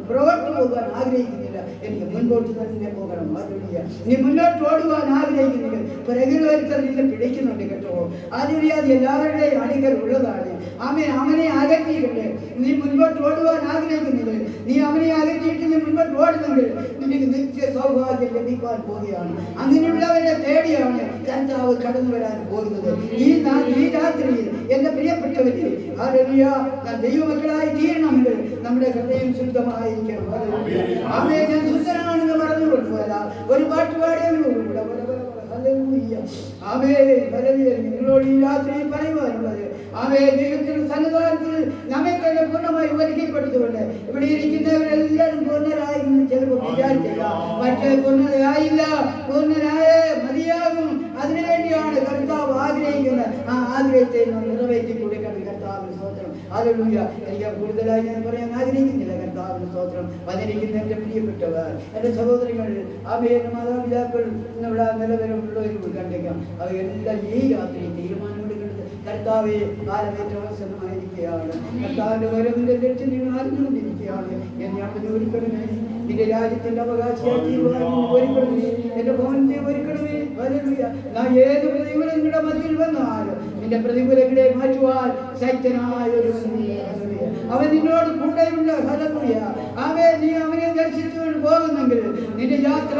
പുറകോട്ട് പോകാൻ ആഗ്രഹിക്കുന്നില്ല. എനിക്ക് മുൻപോട്ട് തന്നെ പോകണം. ഹല്ലേലൂയ. നീ മുന്നോട്ട് ഓടുവാൻ ആഗ്രഹിക്കുന്നില്ല. പ്രകൃതത്തിൽ നിന്നെ പിടിക്കുന്നുണ്ട് കേട്ടോ. അതിന് അത് എല്ലാവരുടെയും അണികൾ ഉള്ളതാണ്. അവനെ അകറ്റിയിട്ടുണ്ട്. നീ മുൻപോട്ട് ഓടുവാൻ ആഗ്രഹിക്കുന്നില്ല. നീ അവനെ അകറ്റിയിട്ട് നീ മുൻപോട്ട് ഓടുന്നെങ്കിൽ നിനക്ക് നിത്യ സൗഭാഗ്യം ലഭിക്കാൻ പോവുകയാണ്. അങ്ങനെയുള്ളവരെ തേടിയാണ് കർത്താവ് കടന്നു വരാൻ പോകുന്നത്. ഈ രാത്രിയിൽ എന്റെ പ്രിയപ്പെട്ടവരെ, ഹല്ലേലൂയ, ദൈവമക്കളായി തീരണമെങ്കിൽ നമ്മുടെ ഹൃദയം ശുദ്ധമായിരിക്കണം. ആമേൻ. ഞാൻ ശുദ്ധനാണെന്ന് പറഞ്ഞുകൊണ്ട് വരാം. ഒരു പാട്ടുപാടിയോടുകൂടെ നിങ്ങളോട് ഈ രാത്രി പറയുവാനുള്ളത്, ദൈവത്തിന്റെ സന്നിധാനത്തിൽ നമ്മെ തന്നെ പൂർണ്ണമായി ഒരുക്കിപ്പെടുത്തുകൊണ്ട് ഇവിടെ ഇരിക്കുന്നവരെല്ലാവരും പൂർണ്ണരായിരുന്നു ചിലപ്പോൾ വിചാരിച്ചില്ല. പക്ഷേ പൂർണ്ണതയായില്ല. പൂർണ്ണരായ മതിയാകും. അതിനുവേണ്ടിയാണ് കർത്താവ് ആഗ്രഹിക്കുന്നത്. ആ ആഗ്രഹത്തെ നാം നിറവേറ്റി കൊടുക്കണം. കർത്താവിന് സ്തോത്രം. ഹല്ലേലൂയ. എനിക്ക് കൂടുതലായി ഞാൻ പറയാൻ ആഗ്രഹിക്കുന്നില്ല. കർത്താവിന് സ്തോത്രം. വന്നിരിക്കുന്ന എന്റെ പ്രിയപ്പെട്ടവർ, എന്റെ സഹോദരങ്ങൾ, എന്റെ മാതാപിതാക്കൾ, ഇവിടെ നിലവിലുള്ളവരും കണ്ടേക്കാം. അവരെല്ലാം ഈ രാത്രി തീരുമാനമെടുക്കുന്നത് കർത്താവെ, കാലമേറ്റ അവസരമായിരിക്കുകയാണ്. കർത്താവിന്റെ വരവിന്റെ ലക്ഷ്യം നിങ്ങൾ അറിഞ്ഞുകൊണ്ടിരിക്കുകയാണ്. എന്നെ അവിടെ ഒരുക്കണമേ. നിന്റെ രാജ്യത്തിന്റെ അവകാശമാക്കി ഒരുക്കണമേ. എന്റെ ഭവനത്തെ ഒരുക്കണമേ. ഹല്ലേലൂയ. ഞാൻ ഏത് പ്രതികൂലങ്ങളുടെ മധ്യത്തിൽ വന്നാലും നിന്റെ പ്രതികൂലങ്ങളെ മാറ്റുവാൻ ശക്തനായ ഒരു അവൻ നിന്നോട് കൂടെയുണ്ട്. ഹല്ലേലൂയ. നീ അവനെ ദർശിച്ചുകൊണ്ട് പോകുന്നെങ്കിൽ നിന്റെ യാത്ര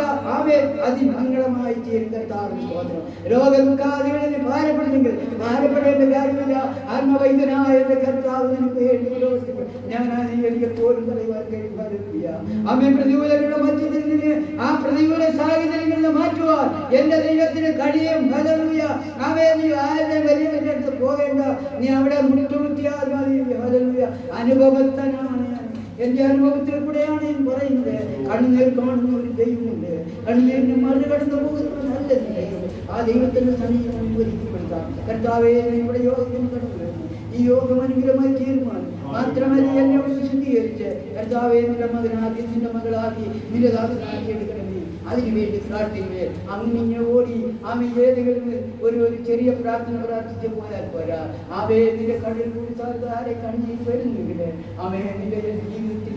അതിമംഗളമായി തീരും. കർത്താവിന്റെ സ്തോത്രം. രോഗമുഖാദികളിൽ ഭാരപ്പെടുന്നെങ്കിൽ ഭാരപ്പെടേണ്ട കാര്യമില്ല. ആത്മവൈദ്യനായ എന്റെ കർത്താവ് നിനക്ക് വേണ്ടി ഞാൻ എപ്പോഴും പറയുവാൻ കഴിയും. ഹല്ലേലൂയ. ആമേൻ. പ്രതികൂലങ്ങളുടെ മധ്യത്തിൽ നിന്ന് ആ പ്രതികൂല സാഹചര്യങ്ങളിൽ മാറ്റുവാൻ എന്റെ ദൈവത്തിന് കഴിയും. ഹല്ലേലൂയ. നീ ആരുടെ വലിയവന്റെ അടുത്ത് പോകേണ്ട. നീ അവിടെ മുട്ടുമുട്ടിയാൽ മതി. ഹല്ലേലൂയ. അനുഭവത്തനാണ് ഞാൻ. എന്റെ അനുഭവത്തിൽ കൂടെയാണ് ഞാൻ പറയുന്നത്. കണ്ണുനീർ കാണുന്ന ഒരു ദൈവമുണ്ട്. കണ്ണുനീരിന് മറികടന്നു പോകുന്ന നല്ല ദൈവം. ആ ദൈവത്തിന്റെ സന്നിധിയിൽ ഒരുക്കിപ്പെടുത്താം. കർത്താവേ, ഇവിടെ യോഗം കടന്നു വരുന്നു. ഈ യോഗം അനുഗ്രഹമായി തീരുമാനം മാത്രമല്ല, എന്നെ ശുദ്ധീകരിച്ച് കർത്താവേ, നിന്റെ മകനാക്കി, നിന്റെ മകളാക്കി, നിന്റെ ദാസനാക്കി എടുക്കണമേ. അതിനുവേണ്ടി പ്രാർത്ഥിക്കേ. അങ്ങനെ ഓടി ഏതെങ്കിലും ഒരു ചെറിയ പ്രാർത്ഥന പ്രാർത്ഥിച്ച് പോയാൽ പോരാ. നിന്റെ കണ്ണിൽ കൂടി സാധാരണ കണ്ണീർ വരുന്നെങ്കിൽ നിന്റെ ജീവിതത്തിൽ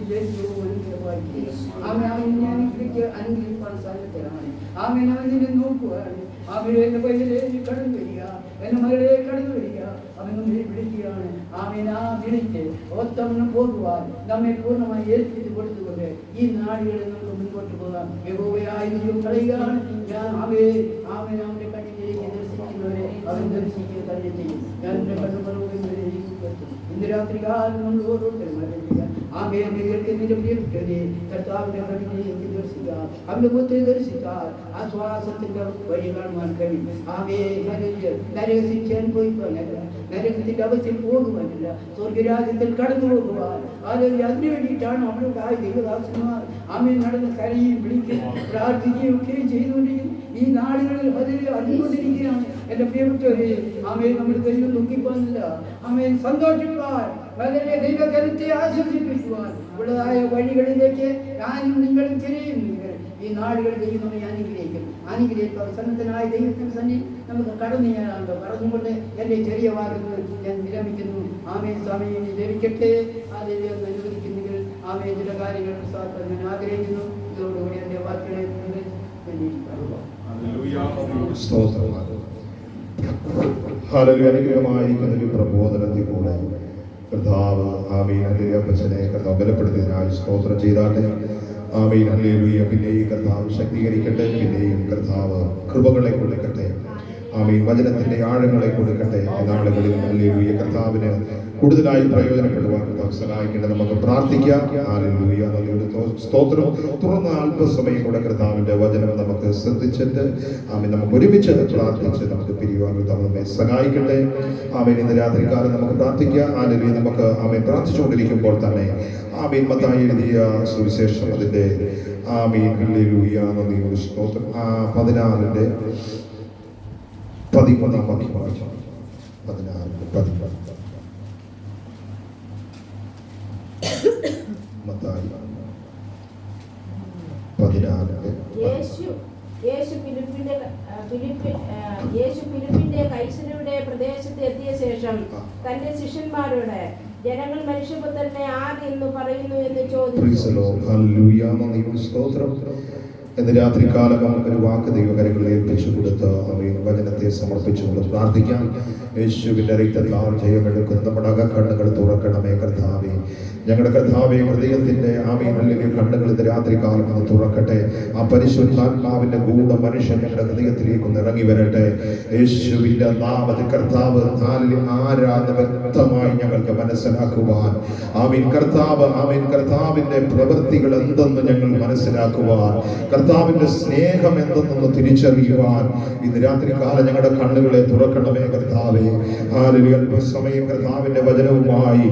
അനുഗ്രഹിക്കാൻ സാധ്യതയാണ്. അവൻ നിന്നെ നോക്കുവാണ്. എന്റെ പൈതലേക്ക് കടന്നു വരിക, എന്റെ മകളെ കടന്നു വരിക. അവൻ നമ്മെ വിളിക്കുകയാണ്. വിളിച്ച് ഒത്തവണ്ണം പോകുവാൻ നമ്മെ പൂർണ്ണമായി ഏൽപ്പിച്ച് കൊടുത്തുകൊണ്ട് ഈ നാടുകളിൽ നമുക്ക് മുൻപോട്ട് പോകാം. യഹോവയായ ദൈവം പറയുകയാണ്, ഞാൻ അവന്റെ കണ്ണിലേക്ക് ദർശിക്കുന്നവരെ അവൻ ദർശിക്കുക തന്നെ ചെയ്യും. ഞാൻ എന്റെ കണ്ണുകളോട് ഇന്ന് രാത്രി കാലം നമ്മൾ ഓരോരുത്തരും നിന്റെ പ്രിയപ്പെട്ടവരെ കർത്താവിന്റെ കണ്ണിലേക്ക് ദർശിക്കുക. അവന്റെ മുഖത്തെ ദർശിച്ചാൽ ആശ്വാസത്തിന്റെ വഴി കാണുവാൻ കഴിയും. നരകശിക്ഷ അനുഭവിക്കാനല്ല, നരകത്തിന്റെ അവസ്ഥയിൽ പോകുവാനല്ല, സ്വർഗരാജ്യത്തിൽ കടന്നു പോകുവാൻ. അതിനു വേണ്ടിയിട്ടാണ് അവരുടെ ദൈവദാസന്മാർ നടന്ന് കരയും വിളിക്കുകയും പ്രാർത്ഥിക്കുകയും ഒക്കെ ചെയ്തുകൊണ്ടിരിക്കും. ഈ നാടുകളിൽ അറിഞ്ഞുകൊണ്ടിരിക്കുകയാണ്. എന്റെ പ്രിയപ്പെട്ടവരെ, നമ്മൾ ദൈവം നോക്കിപ്പോന്നില്ല. സന്തോഷിക്കുവാൻ, വളരെ ദൈവകരത്തെ ആശ്വസിപ്പിക്കുവാൻ ഉള്ളതായ വഴികളിലേക്ക് ഞാനും നിങ്ങളും തിരിയുന്നെങ്കിൽ ഈ നാടുകൾ ദൈവം നമ്മെ അനുഗ്രഹിക്കും. സന്നദ്ധനായ ദൈവത്തിന് തന്നെ നമുക്ക് കടന്നു ചെയ്യാനുണ്ട്. പറഞ്ഞുകൊണ്ട് എൻ്റെ ചെറിയ വാക്കുകൾ ഞാൻ വിരമിക്കുന്നു. സമയം ലഭിക്കട്ടെ. അതിൽ അനുവദിക്കുന്നെങ്കിൽ ചില കാര്യങ്ങൾ ഞാൻ ആഗ്രഹിക്കുന്നു. ഇതോടുകൂടി എൻ്റെ വാക്കുകളെ അനുഗ്രഹമായിരിക്കുന്ന ഒരു പ്രബോധനത്തിൽ കൂടെ കർത്താവ് അപ്പച്ചനെ കർത്താവ് ബലപ്പെടുത്തിയതിനായി സ്തോത്രം ചെയ്താട്ടെ. പിന്നെയും കർത്താവ് ശക്തീകരിക്കട്ടെ. പിന്നെയും കർത്താവ് കൃപകളെ കൊടുക്കട്ടെ. ആമീൻ വചനത്തിന്റെ ആഴങ്ങളെ കൊടുക്കട്ടെ. നാളുകളിൽ ഹല്ലേലൂയ കർത്താവിന് കൂടുതലായി പ്രയോജനപ്പെടുവാൻ കർത്താവ് സഹായിക്കട്ടെ. നമുക്ക് പ്രാർത്ഥിക്കാം. ഹല്ലേലൂയ നന്ദിയോടെ സ്തോത്രം. തുടർന്ന് അല്പസമയം കൂടെ കർത്താവിന്റെ വചനം നമുക്ക് ശ്രദ്ധിച്ചിട്ട് ആമീൻ നമുക്ക് ഒരുമിച്ച് പ്രാർത്ഥിച്ച് നമുക്ക് പിരിയുവാൻ കർത്താവ് നമ്മെ സഹായിക്കട്ടെ. ആമീൻ ഇന്ന് രാത്രികാലം നമുക്ക് പ്രാർത്ഥിക്കാം. ഹല്ലേലൂയ നമുക്ക് ആമീൻ പ്രാർത്ഥിച്ചുകൊണ്ടിരിക്കുമ്പോൾ തന്നെ ആമീൻ മത്തായി എഴുതിയ സുവിശേഷം അതിന്റെ ആമീൻ ഹല്ലേലൂയ നന്ദിയോടെ സ്തോത്രം 14-ന്റെ 13-ാം വാക്യം വായിച്ചു. 14-ന്റെ 13 മത്തായി 14-ന്റെ യേശു ഫിലിപ്പിന്റെ കൈസരയുടെ പ്രദേശത്ത് എത്തിയ ശേഷം തന്റെ ശിഷ്യന്മാരോട് ജനങ്ങൾ മനുഷ്യപുത്രനെ ആര് എന്ന് പറയുന്നു എന്ന് ചോദിച്ചു. എന്ന് രാത്രികാലം നമുക്കൊരു വാക്ക് ദൈവകരങ്ങളിൽ ഏൽപ്പിച്ചു കൊടുത്ത് അവയിൽ വചനത്തെ സമർപ്പിച്ചുകൊണ്ട് പ്രാർത്ഥിക്കാം. യേശുവിന്റെ രക്തത്താൽ ജയമെടുക്കുന്ന നമ്മുടെ അകക്കണ്ണുകൾ തുറക്കണമേ കർത്താവേ. ഞങ്ങളുടെ കർത്താവേ ഹൃദയത്തിന്റെ ആമീനുള്ളിലെ കണ്ണുകൾ ഇത് രാത്രികാലം അത് തുറക്കട്ടെ. ആ പരിശുദ്ധാത്മാവിന്റെ ഗൂഢ മനുഷ്യൻ ഞങ്ങളുടെ ഹൃദയത്തിലേക്ക് ഒന്ന് ഇറങ്ങി വരട്ടെ. യേശുവിന്റെ നാമത്തിൽ കർത്താവ് ആരാധന വ്യക്തമായി ഞങ്ങൾക്ക് മനസ്സിലാക്കുവാൻ ആമീൻ കർത്താവിന്റെ പ്രവൃത്തികൾ എന്തെന്ന് ഞങ്ങൾ മനസ്സിലാക്കുവാൻ, കർത്താവിന്റെ സ്നേഹം എന്തെന്നൊന്ന് തിരിച്ചറിയുവാൻ ഇന്ന് രാത്രികാലം ഞങ്ങളുടെ കണ്ണുകളെ തുറക്കണമേ കർത്താവേ. ഹല്ലേലൂയ. അല്പസമയം കർത്താവിന്റെ വചനവുമായി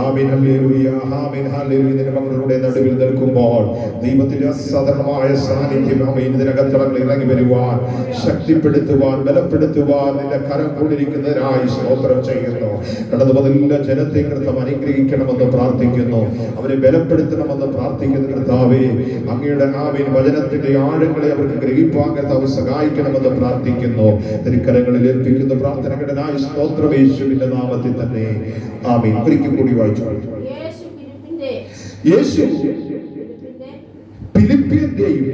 ആമീൻ ഹല്ലേലൂയ ആമീൻ ഹല്ലേലൂയ നിന്റെ മക്കളുടെ നടുവിൽ നിൽക്കുമ്പോൾ ദൈവത്തിന്റെ അസാധാരണമായ സാന്നിധ്യം ആമീൻ ഇതിനകത്തളങ്ങളിൽ ഇറങ്ങി വരുവാൻ, ശക്തിപ്പെടുത്തുവാൻ, ബലപ്പെടുത്തുവാൻ നിന്റെ കരം കൊണ്ടിരിക്കുന്നതിനായി സ്തോത്രം ചെയ്യുന്നു. കടന്നു വന്ന ജനത്തെ കർത്താവ് അനുഗ്രഹിക്കണമെന്ന് പ്രാർത്ഥിക്കുന്നു. അവരെ ബലപ്പെടുത്തണമെന്ന് പ്രാർത്ഥിക്കുന്നു കർത്താവേ. അങ്ങയുടെ ആമീൻ വചനത്തിന്റെ ആഴങ്ങളെ അവർക്ക് ഗ്രഹിപ്പാൻ കർത്താവ് സഹായിക്കണമെന്ന് പ്രാർത്ഥിക്കുന്നു. തിരുക്കരങ്ങളിൽ ഏൽപ്പിക്കുന്ന പ്രാർത്ഥനകളുടെനായി സ്തോത്രം യേശുവിന്റെ നാമത്തിൽ തന്നെ ആമീൻ. ഒരിക്കൽ കൂടി വായിച്ചു. യേശു ഫിലിപ്പിന്റെയും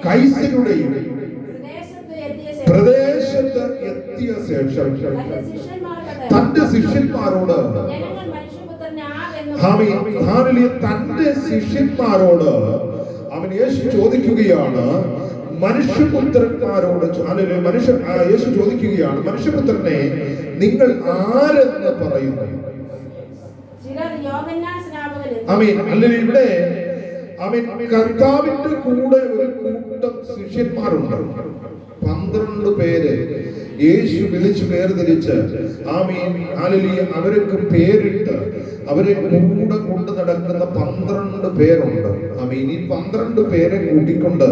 കൈസരുടെയും പ്രദേശത്ത് എത്തിയ ശേഷം തന്റെ ശിഷ്യന്മാരോട് തന്റെ ശിഷ്യന്മാരോട് അവൻ യേശു ചോദിക്കുകയാണ്, മനുഷ്യപുത്രന്മാരോട് യേശു ചോദിക്കുകയാണ്, മനുഷ്യപുത്രനെ നിങ്ങൾ ആരെന്ന് പറയുന്നു? ഇവിടെ കർത്താവിന്റെ കൂടെ ഒരു കൂട്ടം ശിഷ്യന്മാരുണ്ട്. 12 പേര് യേശു വിളിച്ചു വേർതിരിച്ച് ആമീൻ ഹല്ലേലൂയ അവർക്ക് പേരിട്ട് അവരെ കൂടെ കൊണ്ട് നടക്കുന്ന 12 പേരുണ്ട്. ആമീൻ. ഈ 12 പേരെ കൂട്ടിക്കൊണ്ട്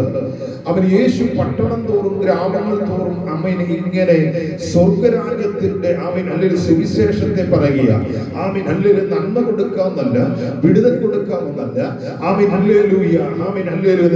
അവൻ യേശു പട്ടണം തോറും ഗ്രാമങ്ങൾ തോറും ആമീൻ ഇങ്ങനെ സ്വർഗരാജ്യത്തിന്റെ ആമീൻ ഹല്ലേലൂയ സുവിശേഷത്തെ പറയുക. ആമീൻ ഹല്ലേലൂയ നന്മ കൊടുക്കാമെന്നല്ല, വിടുതൽ കൊടുക്കാമെന്നല്ല. ആമീൻ ഹല്ലേലൂയ ആമീൻ ഹല്ലേലൂയ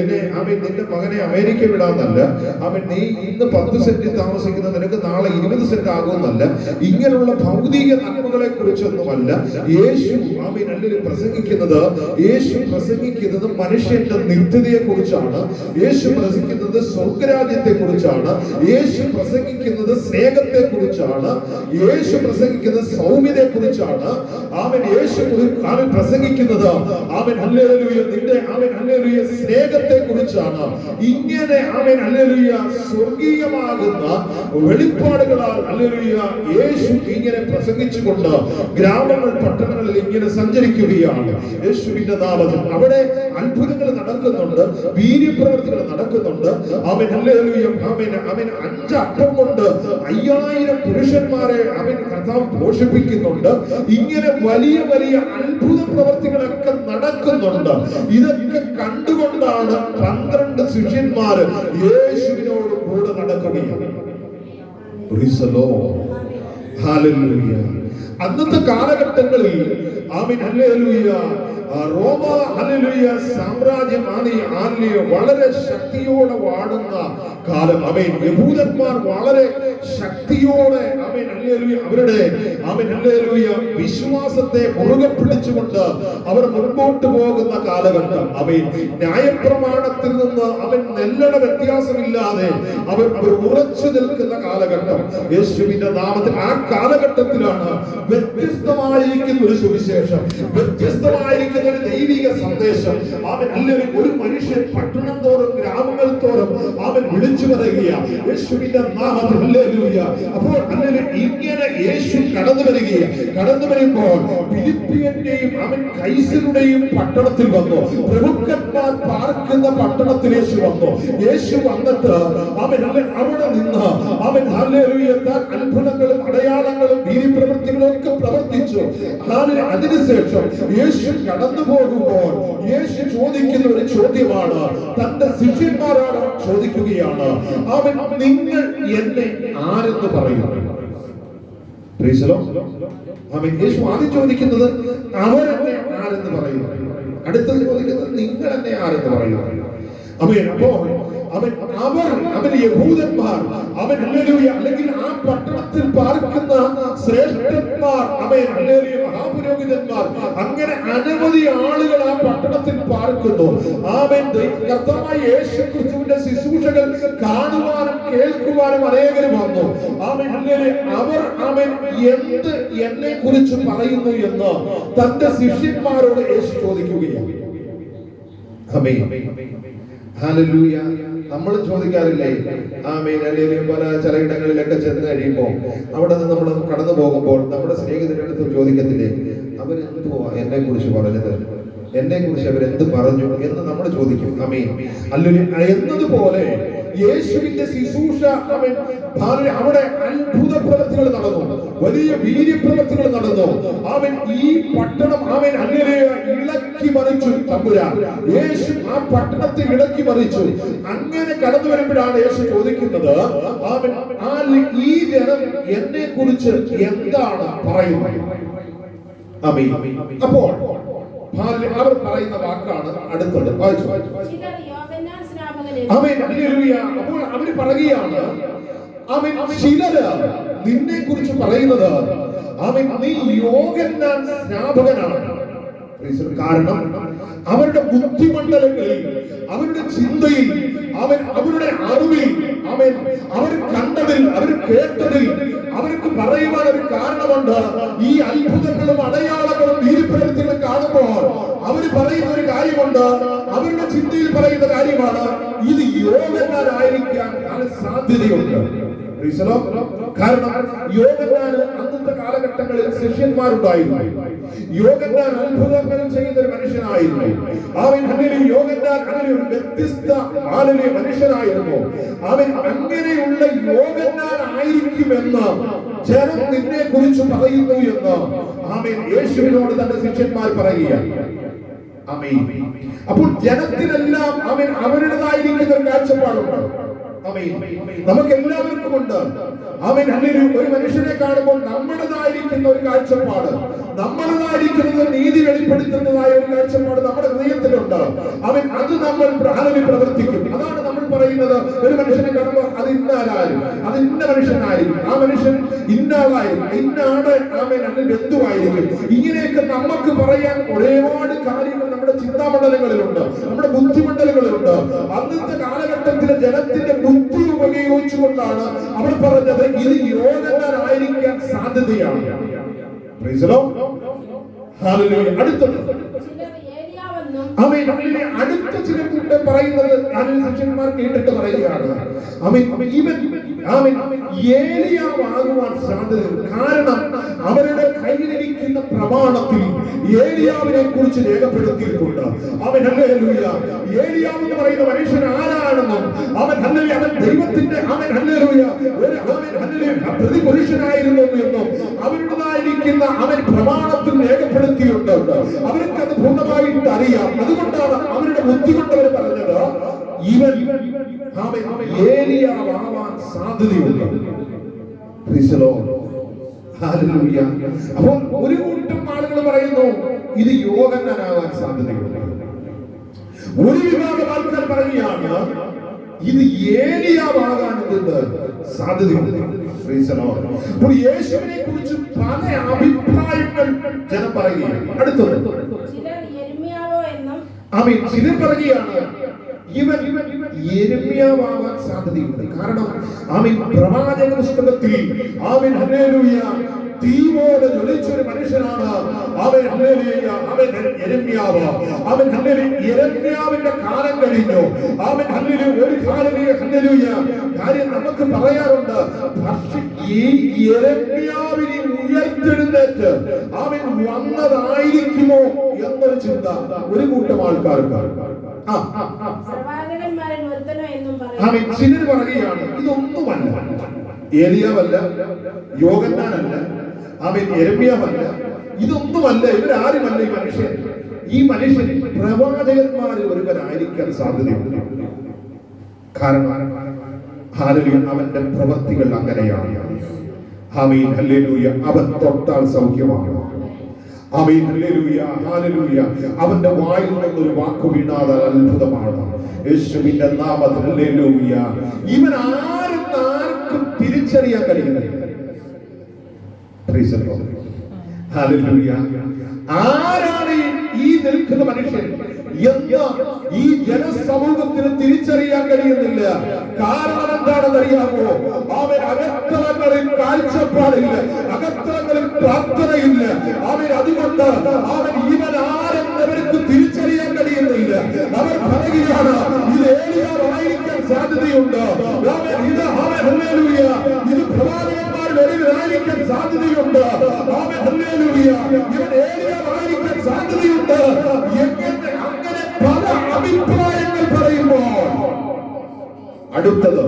നിന്റെ മകനെ അമേരിക്ക വിടാമെന്നല്ല. ആമീൻ നീ ഇന്ന് 10 സെന്റ് താമസിക്കുന്ന നിനക്ക് നാളെ 20 സെന്റ് ആകുമെന്നല്ല. ഇങ്ങനെയുള്ള ഭൗതിക നന്മകളെ കുറിച്ചൊന്നുമല്ല യേശു ആമീൻ ഹല്ലേലൂയ പ്രസംഗിക്കുന്നത്. യേശു പ്രസംഗിക്കുന്നത് മനുഷ്യന്റെ നിത്യതയെ കുറിച്ചാണ്. യേശു പ്രസംഗിക്കുന്നത് സ്വർഗരാജ്യത്തെ കുറിച്ചാണ്. യേശു പ്രസംഗിക്കുന്നത് സ്നേഹത്തെ കുറിച്ചാണ്. യേശു പ്രസംഗിക്കുന്നത് സൗമ്യതയെ കുറിച്ചാണ്. ആമേൻ. യേശു ആമേൻ പ്രസംഗിക്കുന്നത് ആമേൻ ഹല്ലേലൂയ നിന്റെ ആമേൻ ഹല്ലേലൂയ സ്നേഹത്തെ കുറിച്ചാണ്. ഇങ്ങനെ ആമേൻ ഹല്ലേലൂയ സ്വർഗീയമാകുന്ന വെളിപ്പാടുകളാൽ ഹല്ലേലൂയ യേശു ഇങ്ങനെ പ്രസംഗിച്ചുകൊണ്ട് ഗ്രാമങ്ങൾ പട്ടണങ്ങളിൽ ഇങ്ങനെ സഞ്ചരിക്കുകയാണ് യേശുവിന്റെ നാമത്തിൽ. അവിടെ അത്ഭുതങ്ങൾ നടക്കുന്നുണ്ട്, വീര്യപ്രവൃത്തികൾ നടക്കുന്നുണ്ട്. ആമേൻ ഹല്ലേലൂയ ആമേൻ ആമേൻ 5 അപ്പം കൊണ്ട് 5000 പുരുഷന്മാരെ ആമേൻ കർത്താവ് പോഷിപ്പിക്കുന്നുണ്ട്. ഇങ്ങനെ വലിയ വലിയ അത്ഭുത പ്രവൃത്തികളൊക്കെ നടക്കുന്നുണ്ട്. ഇതൊക്കെ കണ്ടുകൊണ്ടാണ് 12 ശിഷ്യന്മാർ യേശുവിനോട് കൂടെ നടക്കുകയാണ്. ഹല്ലേലൂയ. അന്നത്തെ കാലഘട്ടങ്ങളിൽ ആമീൻ ഹല്ലേലൂയ റോമ ഹല്ലേലൂയ സാമ്രാജ്യമാണ് വളരെ ശക്തിയോടെ വാഴുന്ന കാലം. ആമേൻ. യഹൂദന്മാർ വളരെ ശക്തിയോടെ ആമേൻ ഹല്ലേലൂയ അവരുടെ ആമേൻ ഹല്ലേലൂയ വിശ്വാസത്തെ മുറുകെ പിടിച്ചുകൊണ്ട് അവർ മുൻപോട്ട് പോകുന്ന കാലഘട്ടം. ആമേൻ. ന്യായപ്രമാണത്തിൽ നിന്ന് അവൻ നെല്ലട വ്യത്യാസമില്ലാതെ അവർ ഉറച്ചു നിൽക്കുന്ന കാലഘട്ടം. യേശുവിന്റെ നാമത്തിൽ ആ കാലഘട്ടത്തിലാണ് വ്യത്യസ്തമായിരിക്കുന്ന ഒരു സുവിശേഷം, വ്യത്യസ്തമായിരിക്കുന്ന ഒരു ദൈവിക സന്ദേശം. അവൻ അല്ലെങ്കിൽ ഒരു മനുഷ്യൻ പട്ടണം തോറും ഗ്രാമങ്ങൾ തോറും അവൻ വിളിച്ചു പറയുകയാണ് യേശുവിന്റെ നാമത്തിൽ. ഹല്ലേലൂയ. അപ്പോൾ അല്ലെങ്കിൽ ഇങ്ങനെ യേശു കടന്നു വരികയാണ്. കടന്നു വരുമ്പോൾ ഫിലിപ്പിയന്റെയും അവൻ കൈസരുടെയും പട്ടണത്തിൽ വന്നു. പ്രമുഖന്മാർ പാർക്കുന്ന പട്ടണത്തിൽ യേശു വന്നു. യേശു വന്നിട്ട് അവൻ അവിടെ നിന്ന് അവൻ ഹല്ലേലൂയ അത്ഭുതങ്ങളും അടയാളങ്ങളും വീര്യപ്രവൃത്തികളും ഒക്കെ പ്രവർത്തിച്ചു. അതിനുശേഷം യേശു കടന്നു പോകുമ്പോൾ യേശു ചോദിക്കുന്ന ഒരു ചോദ്യമാണ്. തന്റെ ശിഷ്യന്മാരോട് ചോദിക്കുകയാണ്, അവൻ നിങ്ങൾ എന്നെ ആരെന്ന് പറയുന്നു? അവൻ യേശു ആദ്യം ചോദിക്കുന്നത് അവരെന്നെ ആരെന്ന് പറയുന്നു. അടുത്തത് ചോദിക്കുന്നത് നിങ്ങൾ എന്നെ ആരെന്ന് പറയുന്നു. അപ്പോൾ അവൻ യഹൂദന്മാർ, അവൻ ഹല്ലേലൂയ അല്ലെങ്കിൽ ആ പട്ടണത്തിൽ പാർക്കുന്ന ശ്രേഷ്ഠന്മാർ, അവൻ ഹല്ലേലൂയ മഹാപുരോഹിതന്മാർ, അങ്ങനെ അനവധി ആളുകൾ ആ പട്ടണത്തിൽ പാർക്കുന്നു. അവൻ കർത്താവായ യേശുക്രിസ്തുവിന്റെ ശുശ്രൂഷകൾ കാണുവാനും കേൾക്കുവാനും അനേകരും വന്നു. അവൻ ഹല്ലേലൂയ അവൻ എന്ത് എന്നെ കുറിച്ച് പറയുന്നു എന്ന് തന്റെ ശിഷ്യന്മാരോട് യേശു ചോദിക്കുകയാണ്. ഹല്ലേലൂയ. നമ്മൾ ചോദിക്കാറില്ലേ? ആമേൻ. അല്ലെങ്കിൽ പല ചിലയിടങ്ങളിലൊക്കെ ചെന്ന് കഴിയുമ്പോൾ അവിടെ നിന്ന് നമ്മൾ കടന്നു പോകുമ്പോൾ നമ്മുടെ സ്നേഹിതരടുത്ത് ചോദിക്കത്തില്ലേ, അവരെന്തുവാ എന്നെ കുറിച്ച് പറഞ്ഞത്, എന്നെ കുറിച്ച് അവരെന്ത് പറഞ്ഞു എന്ന് നമ്മൾ ചോദിക്കും. ആമേൻ. അല്ലെങ്കിൽ എന്നതുപോലെ യേശുവിന്റെ ശുശ്രൂഷ അവിടെ അത്ഭുത പ്രവൃത്തികൾ നടന്നു, വലിയ വീര്യപ്രവൃത്തികൾ നടന്നു. അവൻ ഈ പട്ടണം അങ്ങനെ ഇളക്കി മറിച്ചു. തമ്പുരാൻ യേശു ആ പട്ടണത്തെ ഇളക്കി മറിച്ചു. അങ്ങനെ കടന്നു വരുമ്പോഴാണ് യേശു ചോദിക്കുന്നത്, ഈ ജനം എന്നെ കുറിച്ച് എന്താണ് പറയുന്നത്? അപ്പോൾ അവർ പറയുന്ന വാക്കാണ് അടുത്തത്. അപ്പോൾ അവര് പറയുകയാണ്, ചിലര് നിന്നെ കുറിച്ച് പറയുന്നത് നീ യോഹന്നാൻ സ്നാപകനാണ്. കാരണം അവരുടെ ബുദ്ധിമണ്ഡലങ്ങളിൽ, അവരുടെ ചിന്തയിൽ, അവരുടെ അറിവിൽ, അവർ കണ്ടതിൽ, അവർ കേട്ടതിൽ അവർക്ക് പറയുവാൻ ഒരു കാരണമുണ്ട്. ഈ അത്ഭുതങ്ങളും അടയാളങ്ങളും വീര്യപ്രവൃത്തികളും കാണുമ്പോൾ അവർ പറയുന്ന ഒരു കാര്യമുണ്ട്. അവരുടെ ചിന്തയിൽ പറയുന്ന കാര്യമാണ്, ഇത് യോഹന്നാനായിരിക്കാൻ സാധ്യതയുണ്ട്. കാരണം യോഹന്നാന് അന്നത്തെ കാലഘട്ടങ്ങളിൽ ശിഷ്യന്മാരുണ്ടായിരുന്നു. യോഹന്നാൻ അത്ഭുതങ്ങൾ ചെയ്യുന്ന ഒരു മനുഷ്യനായിരുന്നു. യോഹന്നാൻ അങ്ങനെ ഒരു വ്യത്യസ്ത മനുഷ്യനായിരുന്നു. അവൻ അങ്ങനെയുള്ള യോഹന്നാൻ ആയിരിക്കുമെന്ന് ജനം നിന്നെ കുറിച്ച് പറയുന്നു എന്ന് യേശുവിനോട് തന്റെ ശിഷ്യന്മാർ പറയുകയാണ്. അപ്പോൾ ജനത്തിനെല്ലാം അവരുടേതായിരിക്കുന്ന ഒരു കാഴ്ചപ്പാടുണ്ട്. നമുക്ക് എല്ലാവർക്കും ഉണ്ട്. ഒരു മനുഷ്യനെ കാണുമ്പോൾ നമ്മുടേതായിരിക്കുന്ന ഒരു കാഴ്ചപ്പാട്, നമ്മുടേതായിരിക്കുന്നത് നീതി വെളിപ്പെടുത്തുന്നതായ ഒരു കാഴ്ചപ്പാട് നമ്മുടെ ഹൃദയത്തിലുണ്ട്. അത് നമ്മൾ പ്രവർത്തിക്കും. അതാണ് നമ്മൾ പറയുന്നത്. ഒരു മനുഷ്യനെ കാണുമ്പോൾ അത് ഇന്നാലാരും, അത് ഇന്ന മനുഷ്യനായിരിക്കും, ആ മനുഷ്യൻ ഇന്നാളായിരിക്കും, ഇന്നാട് ബന്ധുവായിരിക്കും. ഇങ്ങനെയൊക്കെ നമുക്ക് പറയാൻ ഒരുപാട് കാര്യങ്ങൾ നമ്മുടെ ചിന്താമണ്ഡലങ്ങളിലുണ്ട്, നമ്മുടെ ബുദ്ധിമണ്ഡലങ്ങളിലുണ്ട്. അന്നത്തെ കാലഘട്ടത്തിലെ ജനത്തിന്റെ ബുദ്ധി ഉപയോഗിച്ചുകൊണ്ടാണ് അവർ പറഞ്ഞത് ഇത് യോഹന്നാനായിരിക്കാൻ സാധ്യതയാണ്. അടുത്ത ചില കൂടെ പറയുന്നത് ശിഷ്യന്മാർ കേട്ടിട്ട് പറയുകയാണ്, ഏലിയാവാകുവാൻ സാധ്യതയുണ്ട്. കാരണം അവരുടെ കയ്യിലിരിക്കുന്ന പ്രമാണത്തിൽ ഏലിയാവിനെ കുറിച്ച് രേഖപ്പെടുത്തിയിട്ടുണ്ട്. ഏലിയാവ് എന്ന് പറയുന്ന മനുഷ്യൻ ആരാണെന്നും അവൻ ദൈവത്തിന്റെ പ്രതിപുരുഷനായിരുന്നു എന്നും അവരുടേതായിരിക്കുന്ന പ്രമാണത്തിൽ രേഖപ്പെടുത്തിയിട്ടുണ്ട്. അവർക്ക് അത് പൂർണ്ണമായിട്ട് അറിയാം. അതുകൊണ്ടാണ് അവരുടെ ബുദ്ധി കൊണ്ട് അവർ പറഞ്ഞത് ഇവൻ ഏലിയാവാൻ സാധ്യതയുണ്ട്. അപ്പോൾ ഒരു കൂട്ടം ആളുകൾ പറയുന്നു ഇത് യോഹന്നാനാവാൻ സാധ്യതയുണ്ട്. ഒരു വിഭാഗം ആൾക്കാർ പറയുകയാണ് ഇത് ഏലിയാവാകാൻ സാധ്യതയുണ്ട്. അപ്പോൾ യേശുവിനെ കുറിച്ച് പല അഭിപ്രായങ്ങൾ ജനം പറയുകയാണ്. അടുത്തത് ചിലർ പറയുകയാണ് ഇവൻ യെരമ്യാവാകാൻ സാധ്യതയുണ്ട്. കാരണം പ്രവാചക പുസ്തകത്തിൽ തീ പോലെ ജ്വലിച്ചൊരു മനുഷ്യനാണ് അവൻ. ഹല്ലേലൂയ. അവൻ യെരമ്യാവ്. അവൻ യെരമ്യാവിന്റെ കാലം കഴിഞ്ഞു. അവൻ ഒരു ഹല്ലേലൂയ കാര്യം നമുക്ക് പറയാറുണ്ട്. പക്ഷേ ഈ യെരമ്യാവിനെ ഉയർത്തെഴുന്നേറ്റ് അവൻ വന്നതായിരിക്കുമോ എന്നൊരു ചിന്ത ഒരു കൂട്ടം ആൾക്കാർക്ക്. അവൻ ചിലർ പറയുകയാണ് ഇതൊന്നുമല്ല, ഏലിയാവല്ല, യോഹന്നാനല്ല, അവൻ യെരമ്യാവല്ല, ഇതൊന്നുമല്ല, ഇവരാരുമല്ല ഈ മനുഷ്യൻ. ഈ മനുഷ്യൻ പ്രവാചകന്മാരിൽ ഒരുവനായിരിക്കാൻ സാധ്യതയുണ്ട്. കാരണം അവന്റെ പ്രവൃത്തികൾ അങ്ങനെയാണ്. ആമീൻ ഹല്ലേലൂയ. അവൻ തൊട്ടാൽ സൗഖ്യമാണ്. ആമീൻ ഹല്ലേലൂയ. ഹല്ലേലൂയ. അവന്റെ വായിൽ നിന്നൊരു വാക്ക് വീണാൽ അത്ഭുതമാണ്. യേശുവിന്റെ നാമത്തിൽ ഹല്ലേലൂയ. ഇവൻ ആർക്കും തിരിച്ചറിയാൻ കഴിയുന്നില്ല. Praise the Lord. ഹല്ലേലൂയ. ആരാണ് ഈ നിൽക്കുന്ന മനുഷ്യൻ എന്ന് ഈ ജനസമൂഹത്തിന് തിരിച്ചറിയാൻ കഴിയുന്നില്ല. കാരണം എന്താണെന്ന് അറിയാമോ? അവൻ അകത്തളങ്ങളിൽ കാഴ്ചപ്പാടില്ല, അകത്തളങ്ങളിൽ പ്രാർത്ഥനയില്ല. അവൻ അതുകൊണ്ട് ഇവൻ ആരെന്നവർക്ക് തിരിച്ചറിയാൻ കഴിയുന്നില്ല. അവർ പറയുകയാണ് ഇത് ഏലിയാവായിരിക്കാൻ സാധ്യതയുണ്ട്, ഇത് പ്രവാചകന്മാർ വരികയായിരിക്കാൻ സാധ്യതയുണ്ട്, ഇവൻ ഏലിയാവായിരിക്കാൻ സാധ്യതയുണ്ട്. അങ്ങനെ പല അഭിപ്രായങ്ങൾ പറയുമ്പോൾ അടുത്തത്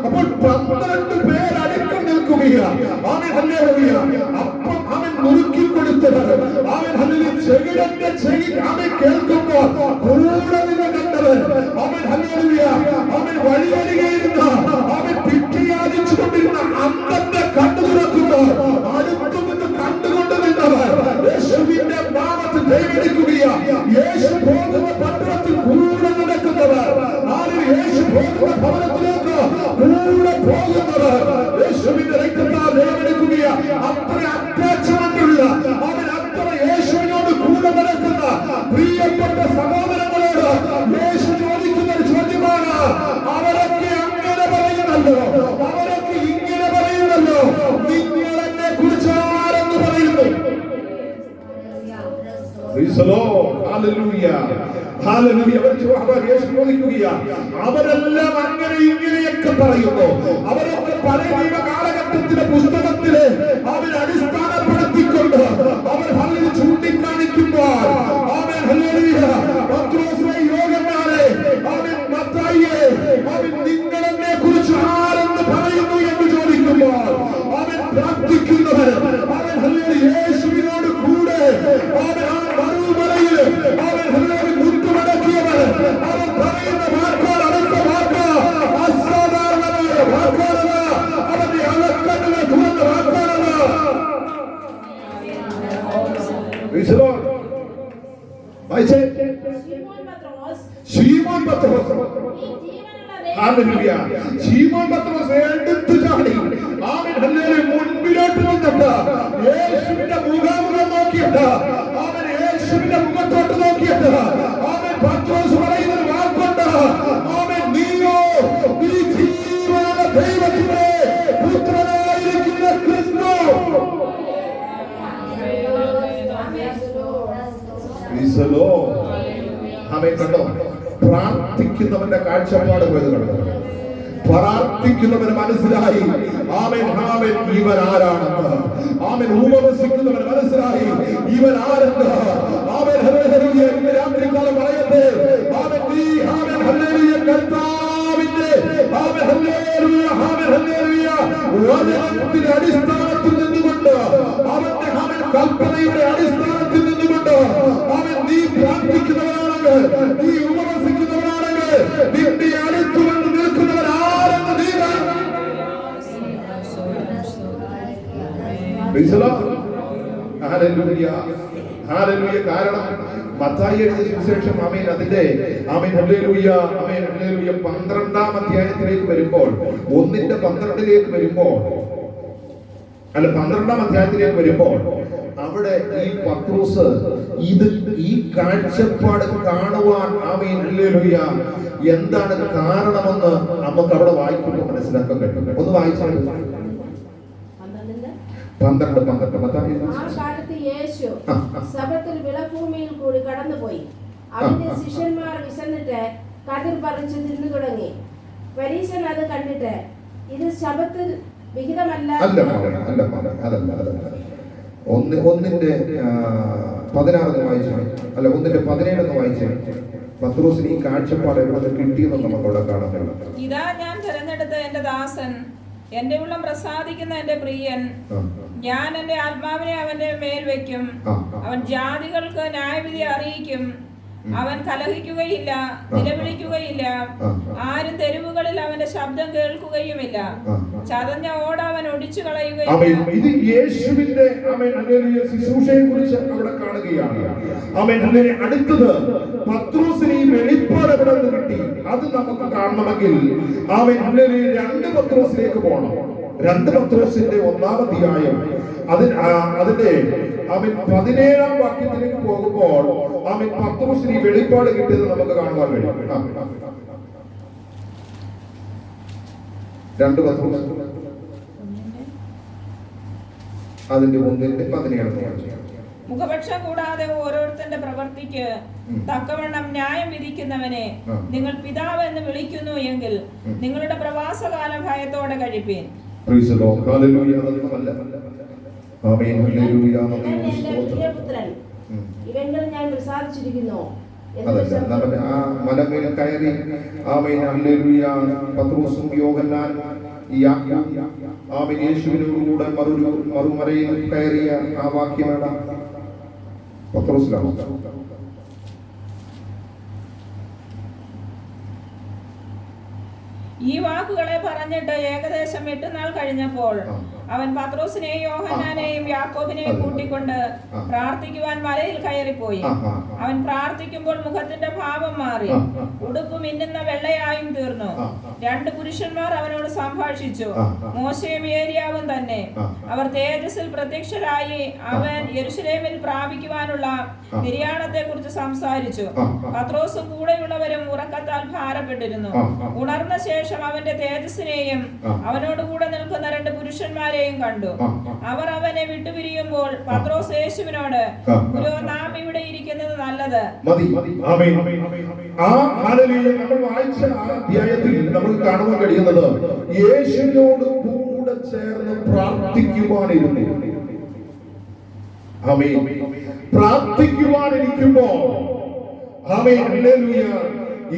അപ്പോൾ 12 പേർ അടുക്കം നിൽക്കുകയാണ്. അപ്പം അവൻ മുറുക്കി കൊടുത്തത് അവൻ ചെകിടന്റെ ചെകി അവൻ കേൾക്കുമ്പോൾ കൂടെ നിന്ന് കണ്ടവൻ അവൻ വഴിയരികയിരുന്ന അവൻ ഭിക്ഷയാചിച്ചു കൊണ്ടിരുന്ന അന്തന്റെ കണ്ണു തുറക്കുമ്പോൾ അടുത്തു നിന്ന് കണ്ടുകൊണ്ട് നിന്നവർ യേശുവിന്റെ നാമത്തിൽ ദൈവമെടുക്കുകയാണ്. യേശു പോകുന്ന പട്ടണത്തിൽ കൂടെ നടക്കുന്നവർ, യേശു പോകുന്ന ഭവനത്തിലേക്ക് കൂടെ പോകുന്നവർ യേശുവിന്റെ രക്തത്താൽ ദൈവമെടുക്കുകയാണ്. അത്ര അറ്റാച്ച്മെന്റുള്ള അവൻ അത്ര യേശുവിനോട് കൂടെ നടക്കുന്ന പ്രിയപ്പെട്ട സഹോദരങ്ങളോട് യേശു ചോദിക്കുന്ന ഒരു ചോദ്യമാണ്. അവരൊക്കെ അങ്ങനെ പറയുന്നല്ലോ, അവരൊക്കെ ഇങ്ങനെ പറയുന്നല്ലോ, നിങ്ങൾ എന്നെ കുറിച്ച് ആരെന്ന് പറയുന്നു? അവരെല്ലാം അങ്ങനെ ഇങ്ങനെയൊക്കെ പറയുന്നു. അവരൊക്കെ പഴയ നിയമ കാലഘട്ടത്തിലെ പുസ്തകത്തിലെ അവർ അടിസ്ഥാനപ്പെടുത്തിക്കൊണ്ട് അവർ ചൂണ്ടിക്കാണിക്കുമ്പോൾ യോഹന്നാനെ മത്തായിയെ നിങ്ങളെന്നെ കുറിച്ച് ആരെന്ന് പറയുന്നു എന്ന് ചോദിക്കുമ്പോൾ അവൻ പ്രാർത്ഥിക്കുന്നവർ യേശുവിനോട് കൂടെ മറുമലയിൽ മുട്ടുമടക്കിയവർ അവൻ പറയുന്ന വാക്കുകൾ അടുത്ത വാക്ക് അസാധാരണമായ വാക്കുകളല്ല, അവന്റെ അകക്കണ്ണുകൾ തുറന്ന വാക്കുകളല്ല. ശീമോൻ പത്രോസ് എടുത്തു ചാടി മുൻപിലോട്ട് വന്നിട്ട് യേശുവിന്റെ മുഖാമുഖം നോക്കിയിട്ട് അവൻ യേശുവിന്റെ മുഖത്തോട്ട് നോക്കിയിട്ട് അവൻ പത്രോസ് പറയുന്ന വാക്കുണ്ട്, അവൻ നീയോ നീ ജീവനുള്ള ദൈവത്തിന്റെ പുത്രനായിരിക്കുന്ന ക്രിസ്തു. അവൻ കണ്ടോ പ്രാർത്ഥിക്കുന്നവന്റെ കാഴ്ചപ്പാട് പോയത് കണ്ടോ? പ്രാർത്ഥിക്കുന്നവന് മനസ്സിലായി ഇവൻ ആരാണെന്ന്. ഉപവസിക്കുന്നവൻ മനസ്സിലായി ഇവൻ ആരെന്ന്. രാത്രികാലം പറയട്ടെ കർത്താവിന്റെ വചനത്തിന്റെ അടിസ്ഥാനത്തിൽ നിന്നുകൊണ്ട് അവന്റെ കൽപ്പനയുടെ അടിസ്ഥാനത്തിൽ നിന്നുകൊണ്ട് നീ പ്രാർത്ഥിക്കുന്നവനാണെങ്കിൽ, നീ ഉപവസിക്കുന്നവനാണെങ്കിൽ, നിന്റെ അടുത്തു വന്ന് നിൽക്കുന്നവരാരെന്ന് നീ കാരണം മത്തായി എഴുതിയ സുവിശേഷം അതിന്റെ 12-ാം അധ്യായത്തിലേക്ക് വരുമ്പോൾ 1:12 വരുമ്പോൾ 12-ാം അധ്യായത്തിലേക്ക് വരുമ്പോൾ അവിടെ ഈ പത്രോസ് ഈ കാഴ്ചപ്പാട് കാണുവാൻ ആമേൻ ഹല്ലേലൂയ എന്താണ് കാരണമെന്ന് നമുക്ക് അവിടെ വായിക്കുമ്പോൾ മനസ്സിലാക്കാൻ കഴിയും. ഒന്ന് വായിച്ചാൽ 12. ആ കാലത്ത് യേശു ശബ്ബത്തിൽ വിളഭൂമിയിൽ കൂടി കടന്നുപോയി. അവന്റെ ശിഷ്യന്മാർ വിശന്നിട്ട് കതിർ പറിച്ച് തിന്നു തുടങ്ങി. പരീശൻ അത് കണ്ടിട്ട് ഇത് ശബ്ബത്തിൽ വിഹിതമല്ല. ഒന്നിന്റെ 16 വായിച്ചു, അല്ല 1:17 വായിച്ചു. പത്രോസിന് ഈ കാഴ്ചപ്പാട് എവിടെ കിട്ടിയെന്ന് നമുക്ക് അവിടെ കാണാൻ കഴിയും. ഇതാ ഞാൻ തിരഞ്ഞെടുത്ത എന്റെ ദാസൻ, എന്റെ ഉള്ളം പ്രസാദിക്കുന്ന എന്റെ പ്രിയൻ. ഞാൻ എന്റെ ആത്മാവിനെ അവന്റെ മേൽ വെക്കും. അവൻ ജാതികൾക്ക് ന്യായവിധി അറിയിക്കും. അവൻ കലഹിക്കുകയില്ല, നിലവിളിക്കുകയില്ല. ആരും തെരുവുകളിൽ അവന്റെ ശബ്ദം കേൾക്കുകയുമില്ല. ചതഞ്ഞ ഓട അവൻ ഒടിച്ചു കളയുകയില്ല. ഇത് യേശുവിന്റെ ശുശ്രൂഷയെ കുറിച്ച് അവിടെ കാണുകയാണ്. അടുത്തത് പത്രോസിന് ഈ വെളിപ്പാട് എവിടെ നിന്ന് കിട്ടി? അത് നമുക്ക് കാണണമെങ്കിൽ 2 പത്രോസിലേക്ക് പോകണം. 2 പത്രോസിന്റെ 1-ാം അധ്യായം അതിന്റെ 17-ാം വാക്യത്തിലേക്ക് പോകുമ്പോൾ പത്രോസിന് ഈ വെളിപ്പാട് കിട്ടിയത് നമുക്ക് കാണുവാൻ കഴിയും. 2 പത്രോസ് അതിന്റെ 1:17. മുഖപക്ഷം കൂടാതെ ഓരോരുത്തന്റെ പ്രവൃത്തിക്ക് തക്കവണ്ണം ന്യായം വിധിക്കുന്നവനെ നിങ്ങൾ പിതാവ് എന്ന് വിളിക്കുന്നു എങ്കിൽ നിങ്ങളുടെ പ്രവാസകാലം ഭയത്തോടെ കഴിപ്പീൻ. ഇവങ്കിൽ ഞാൻ പ്രസാദിച്ചിരിക്കുന്നു. ആ മലമേൽ കയറി പത്രോസും യോഹന്നാനും യേശുവിനോടുകൂടെ മറുമറയിൽ കയറിയ ആ വാക്യമാണ് പത്രോസിലാണ്. ഈ വാക്കുകളെ പറഞ്ഞിട്ട് ഏകദേശം 8 നാൾ കഴിഞ്ഞപ്പോൾ അവൻ പത്രോസിനെയും യോഹന്നാനെയും യാക്കോബിനെയും കൂട്ടിക്കൊണ്ട് പ്രാർത്ഥിക്കുവാൻ മലയിൽ കയറിപ്പോയി. അവൻ പ്രാർത്ഥിക്കുമ്പോൾ മുഖത്തിന്റെ ഭാവം മാറി, ഉടുപ്പ് മിന്നുന്ന വെള്ളയായും തീർന്നു. 2 പുരുഷന്മാർ അവനോട് സംഭാഷിച്ചു, മോശയും ഏലിയാവും തന്നെ. അവർ തേജസ്സിൽ പ്രത്യക്ഷരായി അവൻ യെരൂശലേമിൽ പ്രാപിക്കുവാനുള്ള നിര്യാണത്തെ കുറിച്ച് സംസാരിച്ചു. പത്രോസും കൂടെയുള്ളവരും ഉറക്കത്താൽ ഭാരപ്പെട്ടിരുന്നു. ഉണർന്ന ശേഷം അവന്റെ തേജസ്സിനെയും അവനോടുകൂടെ നിൽക്കുന്ന 2 പുരുഷന്മാരെയും കണ്ടു. അവർ അവനെ വിട്ടുപിരിയുമ്പോൾ പത്രോസ് യേശുവിനോട്, ഗുരു, നാം ഇവിടെ ഇരിക്കുന്നത് നല്ലത്. നമുക്ക് കാണുവാൻ കഴിയുന്നത് യേശുവിനോട് കൂടെ ചേർന്ന് പ്രാർത്ഥിക്കുവാനിരുന്നു. പ്രാർത്ഥിക്കുവാനിരിക്കുമ്പോൾ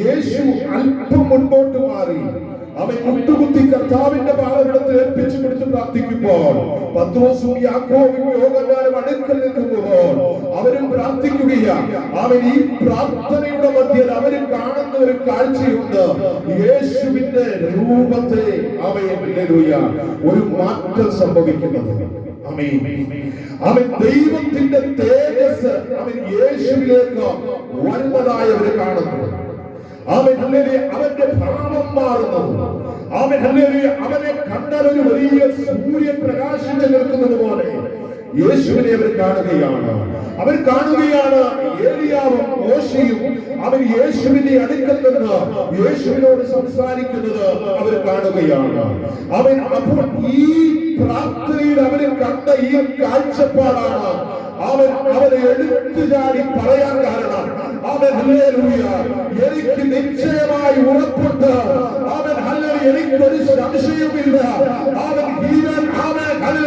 യേശു അല്പം മുൻപോട്ട് മാറി അവൻ മുട്ടുകുത്തി കർത്താവിന്റെ പാദപീഠത്തിൽ ഏൽപ്പിച്ചു കൊടുത്ത് പ്രാർത്ഥിക്കുമ്പോൾ പത്രോസും യാക്കോബും യോഹന്നാനും അടുക്കൽ നിൽക്കുമ്പോൾ അവരും പ്രാർത്ഥിക്കുകയാണ്. അവൻ ഈ പ്രാർത്ഥനയുടെ മധ്യത്തിൽ അവരും കാണുന്ന ഒരു കാഴ്ചയുണ്ട്. യേശുവിന്റെ രൂപത്തെ ഒരു മാറ്റം സംഭവിക്കുന്നത്. അവൻ ദൈവത്തിന്റെ തേജസ് അവൻ യേശുവിലേക്ക് വരുന്നതായി അവർ കാണുന്നു. അവന്റെ ഭാവം മാറുന്നു. അവനെ കണ്ടാൽ ഒരു വലിയ സൂര്യൻ പ്രകാശിച്ചു നിൽക്കുന്നത് പോലെ യേശുവിനെ അവർ കാണുകയാണ്. ഏലിയാവും മോശയും അവൻ യേശുവിന്റെ അടുക്കൽ നിന്ന് യേശുവിനോട് സംസാരിക്കുന്നത് അവർ കാണുകയാണ്. അപ്പോൾ ഈ പ്രാർത്ഥനയിൽ അവരെ കണ്ട ഈ കാഴ്ചപ്പാടാണ് അവനെ എടുത്തു ചാടി പറയാൻ കാരണം. എനിക്ക് നിശ്ചയമായി ഉറപ്പുണ്ട്, എനിക്കൊരു സംശയമില്ല,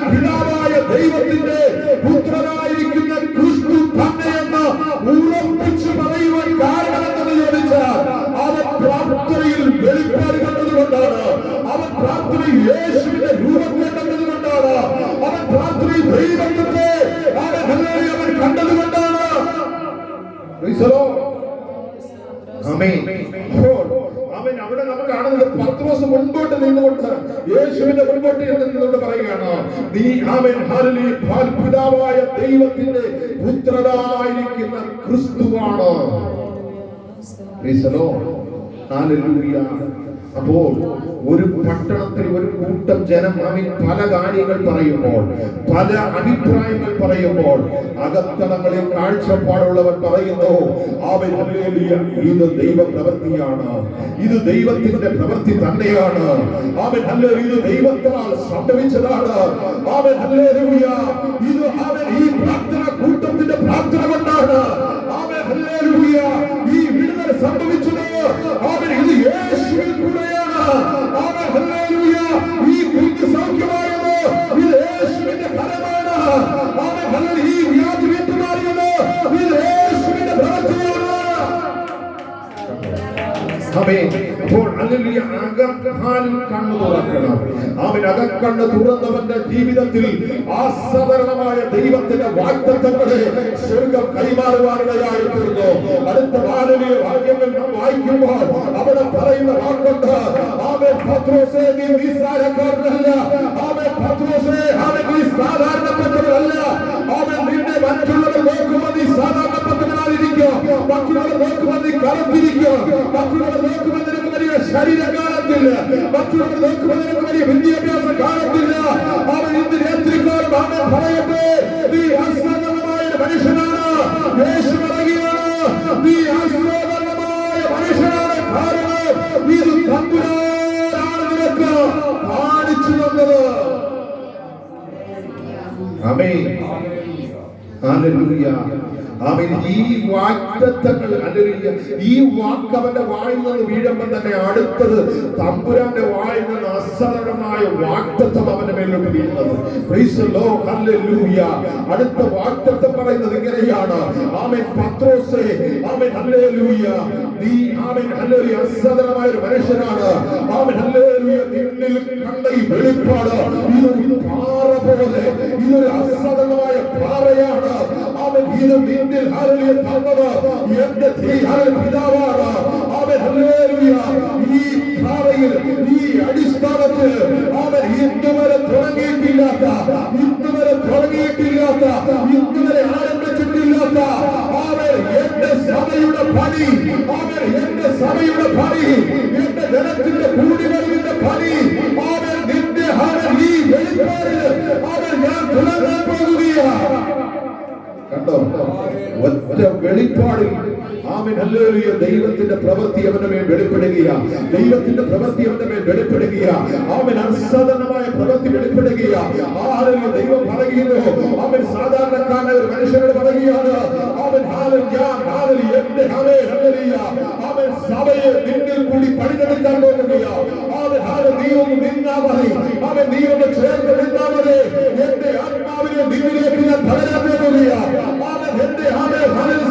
പിതാവായ ദൈവത്തിന്റെ പുത്രനായിരിക്കുന്ന ക്രിസ്തു തന്നെയെന്ന് ഉറപ്പിച്ചു പറയുവാൻ കാരണം എന്തെന്ന് ചോദിച്ചാൽ അവൻ പ്രാർത്ഥനയിൽ വെളിപ്പാട് കണ്ടതുകൊണ്ടാണ്. അവൻ പ്രാർത്ഥനയിൽ യേശുവിന്റെ രൂപത്തെ കണ്ടതുകൊണ്ടാണ്. അവൻ പ്രാർത്ഥനയിൽ ദൈവത്തിന്റെ അവൻ കണ്ടതുകൊണ്ടാണ്. അവൻ അവിടെ നമുക്ക് കാണുന്നത് പത്രോസ് മുൻപോട്ട് നിന്നുകൊണ്ട് യേശുവിന്റെ മുൻപോട്ട് നിന്നുകൊണ്ട് പറയുകയാണ്, നീ പിതാവായ ദൈവത്തിന്റെ പുത്രനായിരിക്കുന്ന ക്രിസ്തുവാണ്. അപ്പോ ഒരു പട്ടണത്തിൽ ഒരു കൂട്ടം ജനം പല കാര്യങ്ങൾ പറയുമ്പോൾ, പല അഭിപ്രായങ്ങൾ പറയുമ്പോൾ, അകത്തളങ്ങളിൽ കാഴ്ചപ്പാടുള്ളവർ പറയുന്നു, അവൻ ഹല്ലേലൂയ, ഇത് ദൈവ പ്രവൃത്തിയാണ്, ഇത് ദൈവത്തിന്റെ പ്രവൃത്തി തന്നെയാണ്, അവൻ ഹല്ലേലൂയ, ഇത് ദൈവത്താൽ സംഭവിച്ചതാണ്, അവൻ ഹല്ലേലൂയ, ഇത് അവൻ ഈ പ്രാർത്ഥന കൂട്ടത്തിന്റെ പ്രാർത്ഥന കൊണ്ടാണ്, അവൻ ഹല്ലേലൂയ, ഈ വിടുതൽ സംഭവിച്ചത് അവൻ ഇത് യേശുവിൽ കൂടെയാണ്, അവൻ ഹല്ലേലൂയ, ഈ കുഞ്ഞ് സൗഖ്യമായത് ഇത് യേശുവിന്റെ ഫലമാണ്, അവൻ ഹല്ലേലൂയ, ഈ വ്യാധി വിട്ടുമാറിയത് ഇത് യേശുവിന്റെ പ്രവൃത്തിയാണ്. അപ്പോൾ ഹല്ലേലൂയ, അകക്കാലിൽ കണ്ണു തുറക്കണം. അവൻ അകക്കണ്ണ് തുറന്നവന്റെ ജീവിതത്തിൽ അസാധാരണമായ ദൈവത്തിന്റെ വാഗ്ദത്തങ്ങളെ സ്വർഗ്ഗം കൈമാറുവാനിടയായി തീർന്നു. അടുത്ത ഹല്ലേലൂയ വാക്യങ്ങൾ നാം വായിക്കുമ്പോൾ അവിടെ പറയുന്ന വാക്കുണ്ട്, അവൻ പത്രോസേ, നീ നിസ്സാരക്കാരനല്ല, അവൻ പത്രോസേ, അവൻ നീ സാധാരണപ്പെട്ടവരല്ല, അവൻ നിന്നെ മറ്റുള്ളവർ നോക്കുമ്പോൾ നീ സാധാരണപ്പെട്ടവനായിരിക്കും, മറ്റുള്ളവർ നോക്കുമ്പോൾ നീ കറുത്തിരിക്കും, മറ്റുള്ളവർ നോക്കുമ്പോൾ നിനക്ക് വലിയ ശരീരം കാണത്തില്ല, മറ്റുള്ളവർ നോക്കുമ്പോൾ നിനക്ക് വലിയ വിദ്യാഭ്യാസം കാണത്തില്ല. അവൻ ഇന്ന് നേതൃത്വം അവൻ പറയട്ടെ, നീ അസാധാരണമായ മനുഷ്യനാണ്, യേശു പറയുകയാണ്, നീ അസാധാരണമായ മനുഷ്യനാണ്, കാരണം ഇത് തമ്പുരാനാണ് നിനക്ക് കാണിച്ചു തന്നത്. ആമേൻ, ഹല്ലേലൂയ. അവൻ ഈ വാഗ്ദത്തങ്ങൾ, ഹല്ലേലൂയ, ഈ വാക്ക് അവന്റെ വായിൽ നിന്ന് വീഴുമ്പോൾ തന്നെ അടുത്തത് തമ്പുരാന്റെ വായിൽ നിന്ന് അസാധാരണമായ വാഗ്ദത്തം അവന്റെ മേലോട്ട് വീഴുന്നത്. Praise the Lord, hallelujah. അടുത്ത വാഗ്ദത്തം പറയുന്നത് ഇങ്ങനെയാണ്, ആമേൻ, പത്രോസേ, ആമേൻ, ഹല്ലേലൂയ, നീ ആമേൻ, ഹല്ലേലൂയ, അസാധാരണമായ ഒരു മനുഷ്യനാണ്, ആമേൻ, ഹല്ലേലൂയ, നിന്നിൽ കണ്ട ഈ വെളിപ്പാട് ഇതൊരു പാറ പോലെ, ഇതൊരു അസാധാരണമായ പാറയാണ്, അവൻ ഇത് നിന്നിൽ ഹല്ലേലൂയ തന്നത് എന്റെ പിതാവാണ്, അവൻ ഹല്ലേലൂയ, ഈ പാറയിൽ, ഈ അടിസ്ഥാനത്തിൽ അവൻ ഇന്നുവരെ തുടങ്ങിയിട്ടില്ലാത്ത, ഇന്നുവരെ ആരംഭിച്ചിട്ടില്ലാത്ത അവൻ എന്റെ സഭയുടെ പണി, അവൻ എന്റെ സഭയുടെ പണി, എന്റെ ജനത്തിന്റെ കൂടിവരവിന്റെ പണി, അവൻ നിന്റെ ഈ വെളിപ്പാടിൽ അവൻ ഞാൻ തുടങ്ങാൻ പോകുകയാണ്. കണ്ടോ, ഒറ്റ വെളിപ്പാടിൽ ആമേൻ, ഹല്ലേലൂയ, ദൈവത്തിന്റെ പ്രവൃത്തി അവന്റെ മേൽ വെളിപ്പെടുകയാണ്, ദൈവത്തിന്റെ പ്രവൃത്തി അവന്റെ മേൽ വെളിപ്പെടുകയാണ്, അവൻ അസാധാരണമായ പ്രവൃത്തി വെളിപ്പെടുകയാണ്. ഹല്ലേലൂയ, ദൈവം പറയുന്നു, അവൻ സാധാരണക്കാരനായ ഒരു മനുഷ്യനോട് പറയുകയാണ്, അവൻ എന്റെ ഹല്ലേലൂയ, അവൻ സഭയെ നിന്നിൽ കൂടി പണിതെടുക്കാൻ പോകുകയാണ്, അവൻ നീ ഒന്ന് നിന്നാ മതി, അവൻ നീ ഒന്ന് ചേർന്ന് നിന്നാ മതി, എന്റെ ആത്മാവിനെ നിന്നിലേക്ക് ഞാൻ പകരാൻ പോകുകയാണ്, അവൻ എന്റെ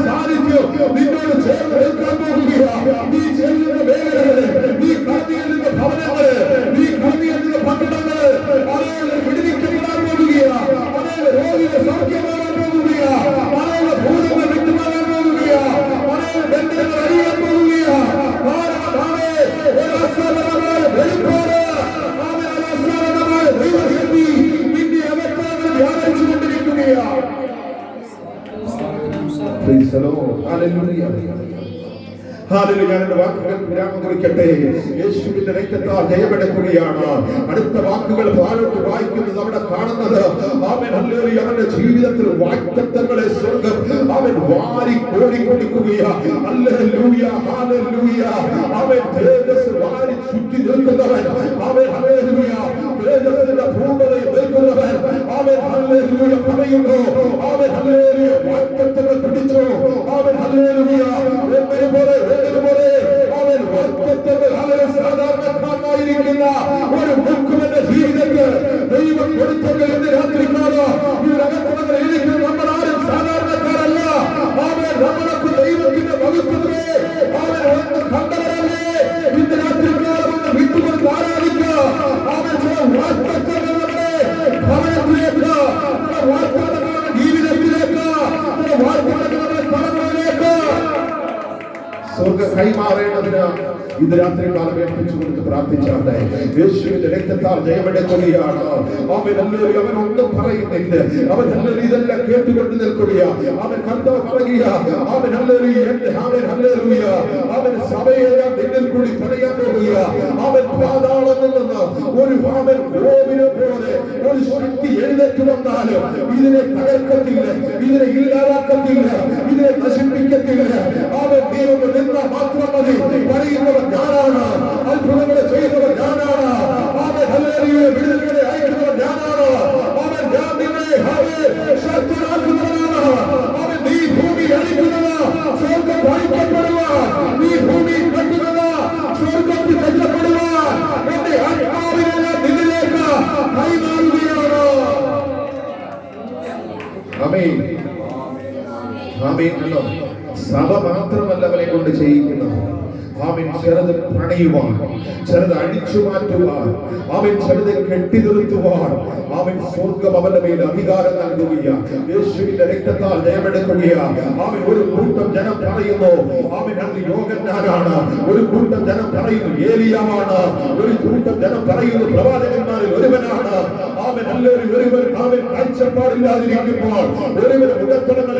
സാന്നിധ്യം നിന്നോട് ചേർന്ന് നിൽക്കാൻ പോകുകയാണ്. നീ ചെല്ലുന്ന മേഖലകള്, നീ കടന്നു ചെല്ലുന്ന ഭവനങ്ങള്, നീ കടന്നു ചെല്ലുന്ന പട്ടണങ്ങള്, അതേപോലെ വിടുവിക്കപ്പെടാൻ പോകുകയാണ്, അതേപോലെ രോഗികൾ സൗഖ്യമാകാൻ പോകുകയാണ്, അതേപോലെ ഭൂതങ്ങൾ വിട്ടുമാകാൻ പോകുകയാണ്, അതേപോലെ ബന്ധങ്ങൾ അറിയാൻ പോകുകയാണ്. അസാധാരണമായ വെളിപ്പാട്, അസാധാരണമായ ദൈവശക്തി നിന്റെ അവസ്ഥകൾ ധ്യാനിച്ചുകൊണ്ടിരിക്കുകയാണ്. Praise the Lord. Hallelujah. Hallelujah. ഞാനെന്റെ വാക്കുകൾ വിരാമം കുറിക്കട്ടെ. യേശുവിന്റെ രക്തത്താൽ ജയമെടുക്കുകയാണ്. അടുത്ത വാക്കുകൾ താഴോട്ട് വായിക്കുന്നത് അവിടെ കാണുന്നത്, ആമേൻ, ഹല്ലേലൂയ, അവന്റെ ജീവിതത്തിൽ വാഗ്ദത്തങ്ങളെ സ്വർഗ്ഗം അവൻ വാരി കോരിക്കൊടുക്കുകയാണ്. Hallelujah, hallelujah. അവൻ തേജസ് വാരി ചുറ്റി നിൽക്കുന്നവൻ, അവൻ ഹല്ലേലൂയ, തേജസ്സിന്റെ പൂർണ്ണതയിൽ നിൽക്കുന്നവൻ, അവൻ ഹല്ലേലൂയ പറയുന്നു, അവൻ ഹല്ലേലൂയ, വാഗ്ദത്തങ്ങൾ പിടിച്ചു, അവൻ ഹല്ലേലൂയ, എന്നതുപോലെ അവൻ വാഗ്ദത്തങ്ങൾ, ഹല്ലേലൂയ, സാധാരണക്കാരനായിരിക്കുന്ന ഒരു മുഖ്യന്റെ ജീവിതത്തിൽ ദൈവം കൊടുത്തത് എന്ന് രാത്രിക്കാലം ഇതിനകത്തുള്ള എഴുതിക്കുന്ന നമ്മൾ ആരും സാധാരണക്കാരല്ല, അവൻ നമ്മളൊക്കെ ദൈവത്തിന്റെ വകുപ്പേ, അവൻ ഒന്ന് കണ്ടവരല്ലേ, ഇന്ന് രാത്രിക്കാലം ഒന്ന് വിട്ടുകൊണ്ട് ആരാധിക്കുക, അവൻ ചില വാഗ്ദത്തങ്ങളുടെ ഭവനത്തിലേക്ക്, ചില വാഗ്ദത്തങ്ങളുടെ ജീവിതത്തിലേക്ക്, ചില വാഗ്ദത്തങ്ങളുടെ തലമുറയിലേക്ക് സ്വർഗ്ഗം കൈമാറേണ്ടതിന് ഇന്ന് രാത്രി കാലം ഏൽപ്പിച്ചു കൊടുത്ത് പ്രാർത്ഥിച്ചാട്ടെ. യേശുവിന്റെ രക്തത്താൽ ജയമെടുക്കുകയാണ്. അവൻ ഒന്നും പറയുന്നില്ല. അവൻ ഇതെല്ലാം കേട്ടുകൊണ്ട് നിൽക്കുകയാ. അവൻ കർത്താവ് പറയുക, അവൻ സഭയെല്ലാം നിന്നിൽ കൂടി പണിയാൻ പോകുക. അവൻ പാതാളത്തിൽ നിന്ന് ഒരു അവൻ ഗോവിനെ പോലെ ഒരു ശക്തി എഴുന്നേറ്റ് വന്നാലും ഇതിനെ തകർക്കത്തില്ല, ഇതിനെ ഇല്ലാതാക്കത്തില്ല, ഇതിനെ നശിപ്പിക്കത്തില്ല. അവൻ ദൈവം നിന്ന മാത്രം മതി. പറയുന്നവർ ഞാനാണ്, അത്ഭുതങ്ങളെ ചെയ്യുന്നവർ ഞാനാണ്, അവൻ വിടുതലുകളെ അയക്കുന്നവർ ഞാനാണ്, അവൻ ഞാൻ നിന്നെ ശക്തനാക്കുന്നവനാണ്. അവൻ നീ ഭൂമി അടിക്കുന്നത് സ്വർഗ്ഗം വായിക്കപ്പെടുവാൻ, നീ ഭൂമി കെട്ടുന്നത് സ്വർഗ്ഗത്തിൽ കെട്ടപ്പെടുവാൻ എന്റെ ആത്മാവിനെ ഞാൻ നിന്നിലേക്ക് കൈമാറുകയാണ്. ആമേൻ. ആമേൻ. സഭ മാത്രമല്ല അവനെ കൊണ്ട് ചെയ്യിക്കുന്നത്. അവൻ ചെറുത് പണിയുവാൻ, ചെറുത് അഴിച്ചു മാറ്റുവാൻ, അവൻ ചെറുത് കെട്ടി നിർത്തുവാൻ അവൻ സ്വർഗ്ഗം അവന്റെ മേൽ അധികാരം നൽകുകയാണ്. യേശുവിന്റെ രക്തത്താൽ ജയമെടുക്കുകയാണ്. അവൻ ഒരു കൂട്ടം ജനം പറയുന്നു അവൻ അത് യോഹന്നാനാണ്, ഒരു കൂട്ടം ജനം പറയുന്നു ഏലിയാവാണ്, ഒരു കൂട്ടം ജനം പറയുന്നു പ്രവാചകന്മാരിൽ ഒരുവനാണ്. അവൻ ഒരുവൻ അവൻ കാഴ്ചപ്പാടില്ലാതിരിക്കുമ്പോൾ, ഒരുവന് മുഖത്തടങ്ങൾ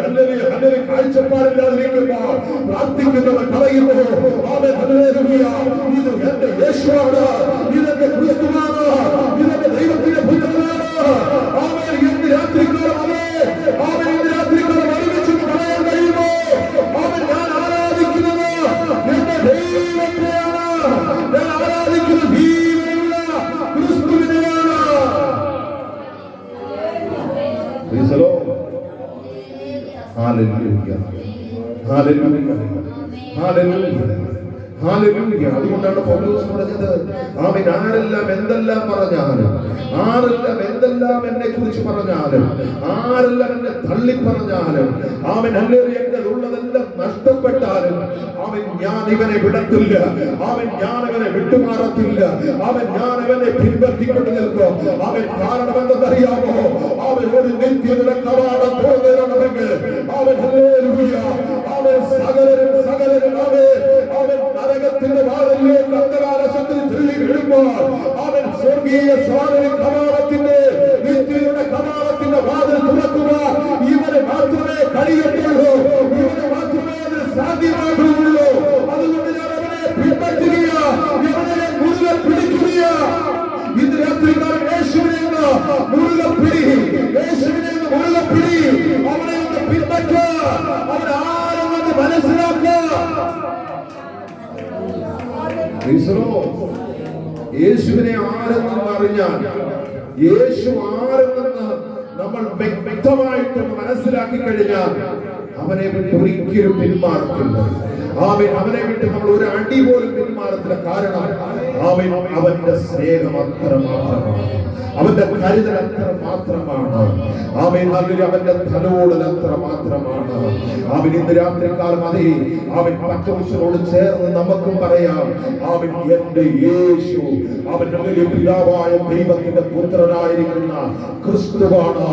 കാഴ്ചപ്പാടില്ലാതിരിക്കുമ്പോൾ പ്രാർത്ഥിക്കുന്നവൻ പറയുന്നു ഇത് എന്റെ യേശുവാണ്, ഇതെന്റെ ക്രിസ്തുവാണ്, ഇതെന്റെ ദൈവത്തിന്റെ പുത്രനാണ്. അവൻ ഇന്ന് രാത്രിക്കാലം അവൻ ഇന്ന് രാത്രിക്കാലം ഒരുമിച്ച് പറയാൻ കഴിയുമോ? അവൻ ഞാൻ ആരാധിക്കുന്നത് എന്റെ ദൈവത്തെയാണ്, ഞാൻ ആരാധിക്കുന്ന ജീവനുള്ള ക്രിസ്തുവിനെയാണ്. Hallelujah, hallelujah, hallelujah. അതുകൊണ്ടാണ് പൗലോസ് പറഞ്ഞത്, അവൻ ആരെല്ലാം എന്തെല്ലാം പറഞ്ഞാലും, ആരെല്ലാം എന്തെല്ലാം എന്നെ കുറിച്ച് പറഞ്ഞാലും, ആരെല്ലാം എന്നെ തള്ളി പറഞ്ഞാലും, അവൻ എന്റെ ഉള്ളതെല്ലാം നഷ്ടപ്പെട്ടാലും അവൻ ഞാൻ ഇവനെ വിടത്തില്ല, അവൻ ഞാൻ ഇവനെ വിട്ടുമാറത്തില്ല, അവൻ ഞാൻ ഇവനെ പിൻപറ്റിക്കൊണ്ട് നിൽക്കും. അവൻ കാരണം എന്തെന്നറിയാമോ? അവൻ ഒരു നിത്യതയുടെ കവാടം തുറന്നിടണമെങ്കിൽ അവൻ അവൻ സകലരും അവൻ നരകത്തിന്റെ വാതിലേക്ക് അന്ധകാരത്തിൽ തിരികെ വീഴുമ്പോൾ അവൻ സ്വർഗീയ സ്വാതന്ത്ര്യ കവാടത്തിന്റെ നിത്യതയുടെ കവാടത്തിന്റെ വാതിൽ തുറക്കുക ഇവന് മാത്രമേ കഴിയത്തുള്ളൂ, ഇവന് മാത്രമേ അതിന് സാധ്യമാകുള്ളൂ. അതുകൊണ്ട് ഞാൻ അവനെ പിൻപറ്റുക, ഇവനെ മുറുകെ പിടിക്കുക. ഇന്ന് രാത്രികാലം യേശുവിനെ മുറുകെ പിടി, യേശുവിനെ മുറുകെ പിടി, അവനെ ഒന്ന് പിൻപറ്റുക, അവൻ ആരെന്നത് മനസ്സിലാക്കുക. യേശുവിനെ ആരെന്ന് അറിഞ്ഞാൽ, യേശു ആരെന്ന് നമ്മൾ വ്യക്തമായിട്ട് മനസ്സിലാക്കി കഴിഞ്ഞാൽ അവനെ വിട്ട് ഒരിക്കലും പിന്മാറത്തില്ല. അവനെ വിട്ട് നമ്മൾ ഒരു അടി പോലും പിന്മാറത്തില്ല. കാരണം അവന്റെ സ്നേഹം അത്ര മാത്രമാണ്, അവന്റെ കരുതൽ അത്ര മാത്രമാണ്, അവന്റെ തലോടൽ അത്ര മാത്രമാണ്. അവൻ ഇന്ന് രാത്രിക്കാലം അതേ അവൻ പത്രോസിനോട് ചേർന്ന് നമുക്കും പറയാം, അവൻ എന്റെ യേശു, അവന്റെ പിതാവായ ദൈവത്തിന്റെ പുത്രനായിരിക്കുന്ന ക്രിസ്തുവാണ്.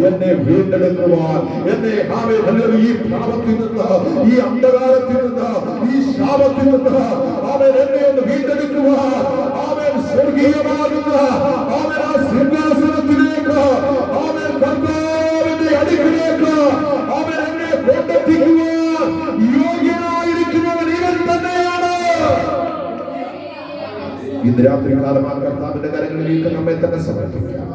എന്നെ വീണ്ടെടുക്കുവാൻ, എന്നെ ഈ പാപത്തിൽ നിന്ന്, ഈ അന്ധകാരത്തിൽ നിന്ന്, ഈ ശാപത്തിൽ നിന്ന് അവൻ എന്നെ ഒന്ന് വീണ്ടെടുക്കുവാൻ, അവൻ സ്വർഗീയമാകുന്ന അവൻ ആ സിംഹാസനത്തിലേക്ക്, അവൻ കർത്താവിന്റെ അടുക്കിലേക്ക് അവൻ എന്നെ കൊണ്ടെത്തിക്കുവാൻ യോഗ്യനായിരിക്കുന്നവൻ ഇവൻ തന്നെയാണ്. ഇന്ന് രാത്രി കാലം ആ കർത്താവിന്റെ കരങ്ങളിലേക്ക് നമ്മെ തന്നെ സമർപ്പിക്കാം.